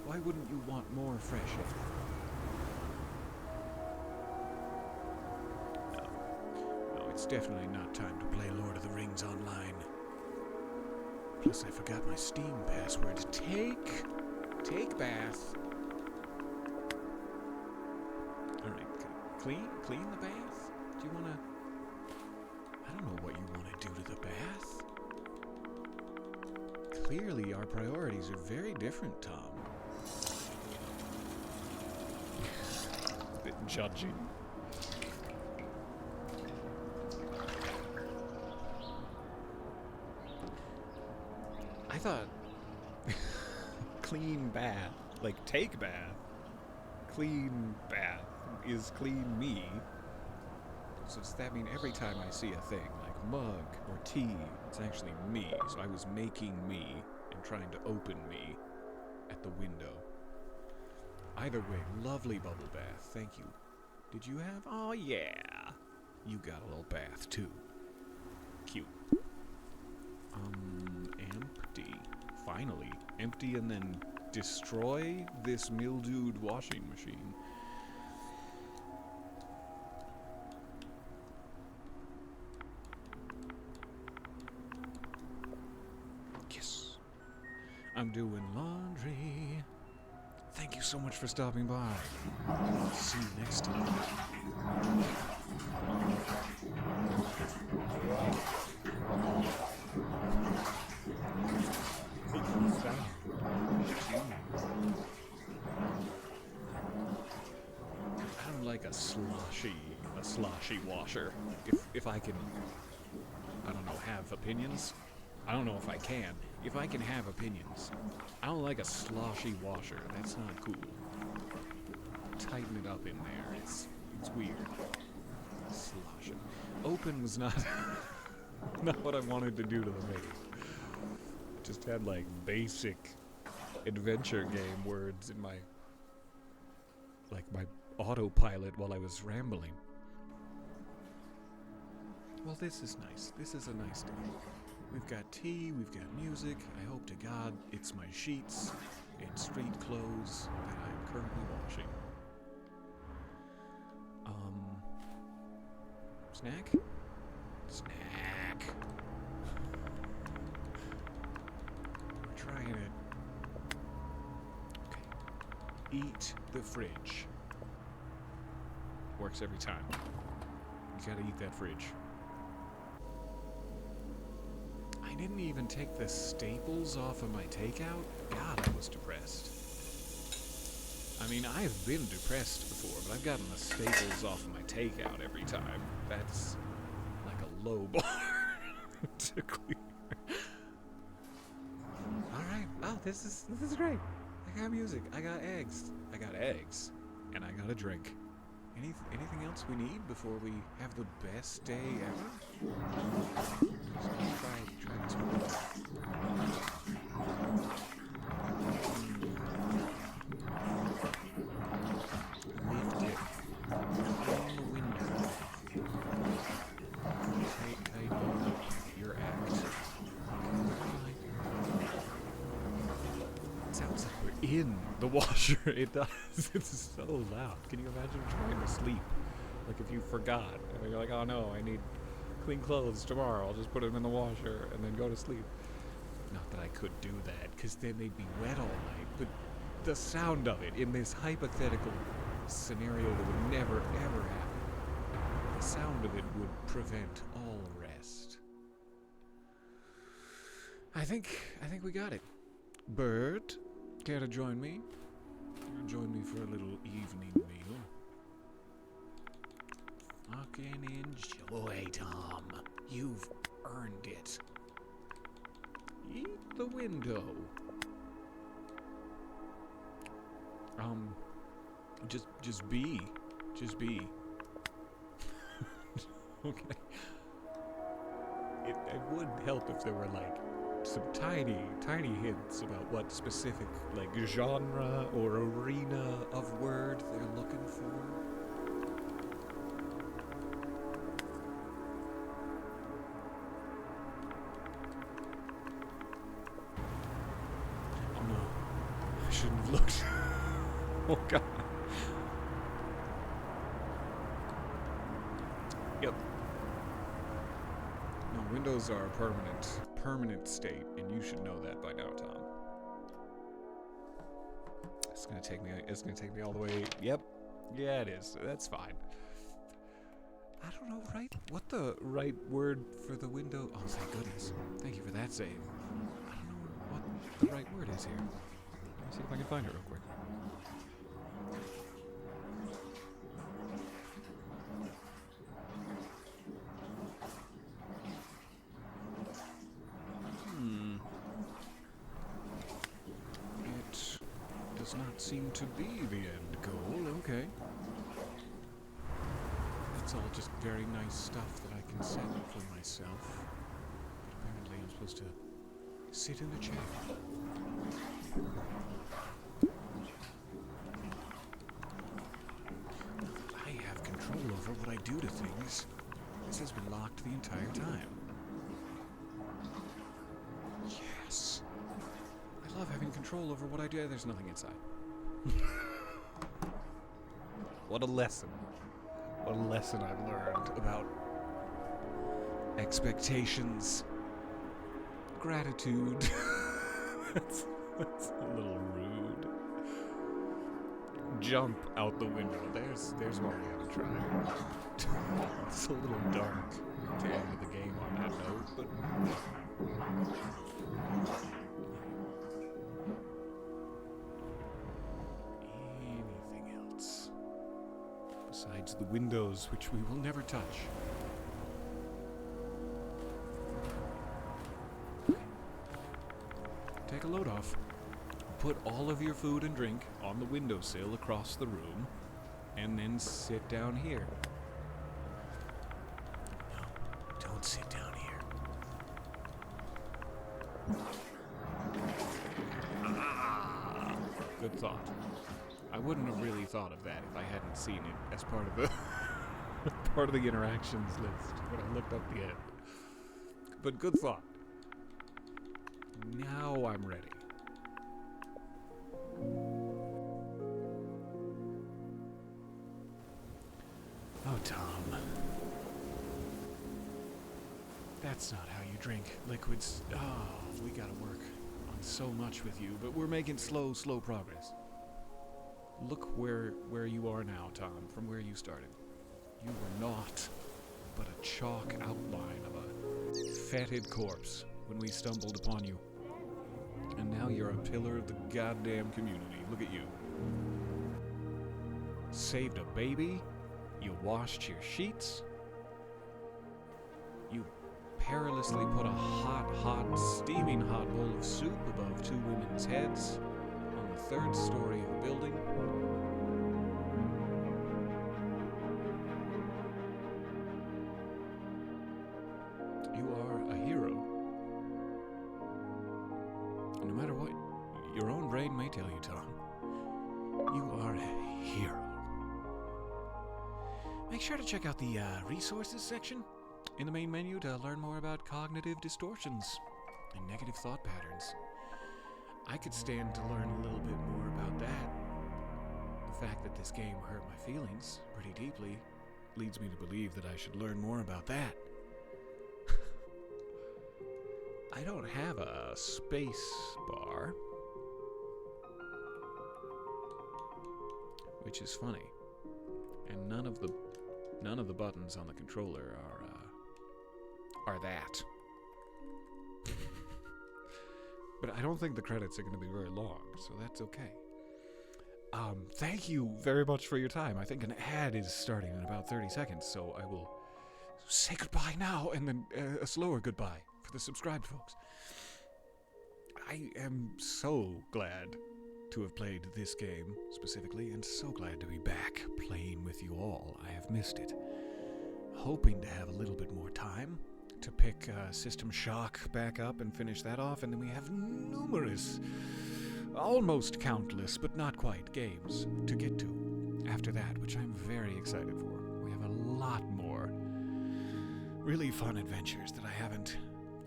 Why wouldn't you want more fresh air? No, it's definitely not time to play Lord of the Rings online. Plus, I forgot my Steam password. Take bath. Alright, clean the bath? Do you wanna... I don't know what you wanna do to the bath. Clearly, our priorities are very different, Tom. A bit judging. I thought clean bath, like take bath, clean bath is clean me. So does that mean every time I see a thing like mug or tea, it's actually me? So I was making me and trying to open me at the window. Either way, lovely bubble bath, thank you. Did you have? Oh yeah, you got a little bath too. Cute. Empty. Finally. Empty and then destroy this mildewed washing machine. Yes. I'm doing laundry. Thank you so much for stopping by. See you next time. I don't like a sloshy washer. If I can, I don't know, have opinions. I don't know if I can. If I can have opinions, I don't like a sloshy washer. That's not cool. Tighten it up in there. It's weird. Slosh it. Open was not not what I wanted to do to the maze. Just had like basic adventure game words in my autopilot while I was rambling. Well, this is nice. This is a nice day. We've got tea, we've got music. I hope to God it's my sheets and street clothes that I'm currently washing. Snack? Snack. We're trying it. Okay. Eat the fridge. Works every time. You gotta eat that fridge. I didn't even take the staples off of my takeout. God, I was depressed. I mean, I've been depressed before, but I've gotten the staples off of my takeout every time. That's like a low bar to clear. Alright, oh, this is great. I got music, I got eggs. I got eggs, and I got a drink. Anything else we need before we have the best day ever? Just try this one. Lift it on the window. Tidy up your act. It sounds like we're in the washer. It does. It's so loud. Can you imagine trying to sleep? Like if you forgot. And you're like, oh no, I need clean clothes tomorrow. I'll just put them in the washer and then go to sleep. Not that I could do that, because then they'd be wet all night. But the sound of it in this hypothetical scenario that would never, ever happen, the sound of it would prevent all rest. I think we got it. Bird, care to join me? Join me for a little evening meal. Fucking enjoy, Tom. You've earned it. Eat the window. Just be. Just be. Okay. It would help if there were, like, some tiny hints about what specific, like, genre or arena of word they're looking for. Oh no. I shouldn't have looked. Oh god. Yep. No, windows are a permanent state, and you should know that by now, Tom. It's gonna take me all the way. Yep. Yeah, it is. That's fine. I don't know, what the right word for the window. Oh, thank goodness. Thank you for that save. I don't know what the right word is here. Let me see if I can find it real quick. It does not seem to be the end goal. Okay. It's all just very nice stuff that I can set for myself. But apparently I'm supposed to sit in the chair. I have control over what I do to things. This has been locked the entire time. Yes. I love having control over what I do. There's nothing inside. What a lesson. What a lesson I've learned about expectations. Gratitude. that's a little rude. Jump out the window. There's one we haven't tried. It's a little dark to end the game on that note, but anything else besides the windows, which we will never touch? Take a load off. Put all of your food and drink on the windowsill across the room, and then sit down here. No, don't sit down here. Ah, good thought. I wouldn't have really thought of that if I hadn't seen it as part of the part of the interactions list when I looked up the end. But good thought. Now I'm ready. Oh, Tom. That's not how you drink liquids. Oh, we gotta work on so much with you, but we're making slow progress. Look where you are now, Tom, from where you started. You were naught but a chalk outline of a fetid corpse when we stumbled upon you. And now you're a pillar of the goddamn community. Look at you. Saved a baby. You washed your sheets. You perilously put a hot, steaming hot bowl of soup above two women's heads on the third story of a building. You are a hero. And no matter what your own brain may tell you, Tom, you are a hero. Make sure to check out the resources section in the main menu to learn more about cognitive distortions and negative thought patterns. I could stand to learn a little bit more about that. The fact that this game hurt my feelings pretty deeply leads me to believe that I should learn more about that. I don't have a space bar, which is funny, and none of the buttons on the controller are that. But I don't think the credits are going to be very long, so that's okay. Thank you very much for your time. I think an ad is starting in about 30 seconds, so I will say goodbye now and then a slower goodbye for the subscribed folks. I am so glad to have played this game specifically, and so glad to be back playing with you all. I have missed it. Hoping to have a little bit more time to pick System Shock back up and finish that off, and then we have numerous, almost countless, but not quite, games to get to after that, which I'm very excited for. We have a lot more really fun adventures that I haven't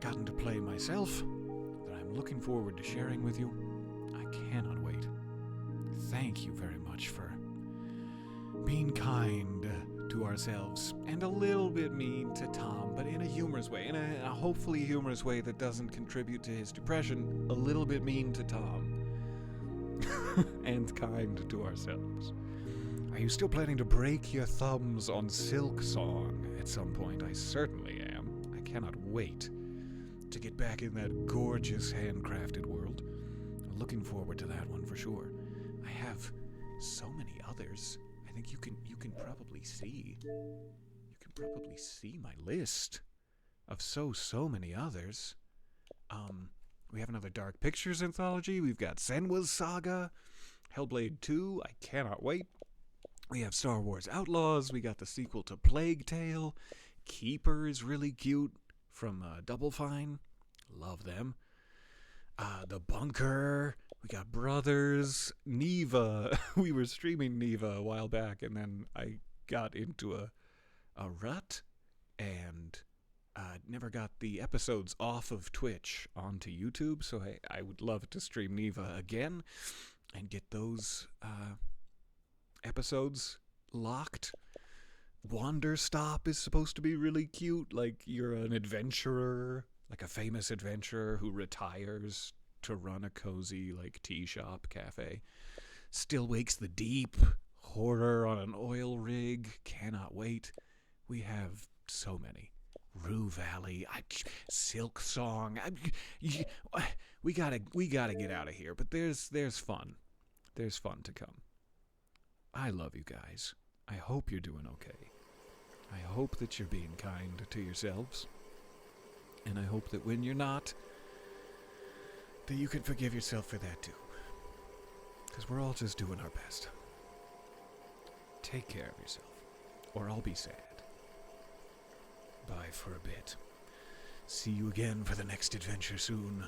gotten to play myself, that I'm looking forward to sharing with you. I cannot wait. Thank you very much for being kind to ourselves and a little bit mean to Tom, but in a humorous way, in a hopefully humorous way that doesn't contribute to his depression. A little bit mean to Tom and kind to ourselves. Are you still planning to break your thumbs on Silk Song at some point? I certainly am. I cannot wait to get back in that gorgeous handcrafted world. I'm looking forward to that one for sure. I have so many others. I think you can probably see. You can probably see my list of so many others. We have another Dark Pictures anthology. We've got Senwa's Saga, Hellblade 2. I cannot wait. We have Star Wars Outlaws. We got the sequel to Plague Tale. Keeper is really cute from Double Fine. Love them. The Bunker. We got Brothers. Neva. We were streaming Neva a while back, and then I got into a rut and never got the episodes off of Twitch onto YouTube, so I would love to stream Neva again and get those episodes locked. Wander Stop is supposed to be really cute, like you're an adventurer, like a famous adventurer who retires to run a cozy like tea shop cafe. Still Wakes the Deep, horror on an oil rig, cannot wait. We have so many. Rue Valley, Silk Song. We gotta get out of here, but there's fun. There's fun to come. I love you guys. I hope you're doing okay. I hope that you're being kind to yourselves. And I hope that when you're not, that you can forgive yourself for that too. Because we're all just doing our best. Take care of yourself, or I'll be sad. Bye for a bit. See you again for the next adventure soon.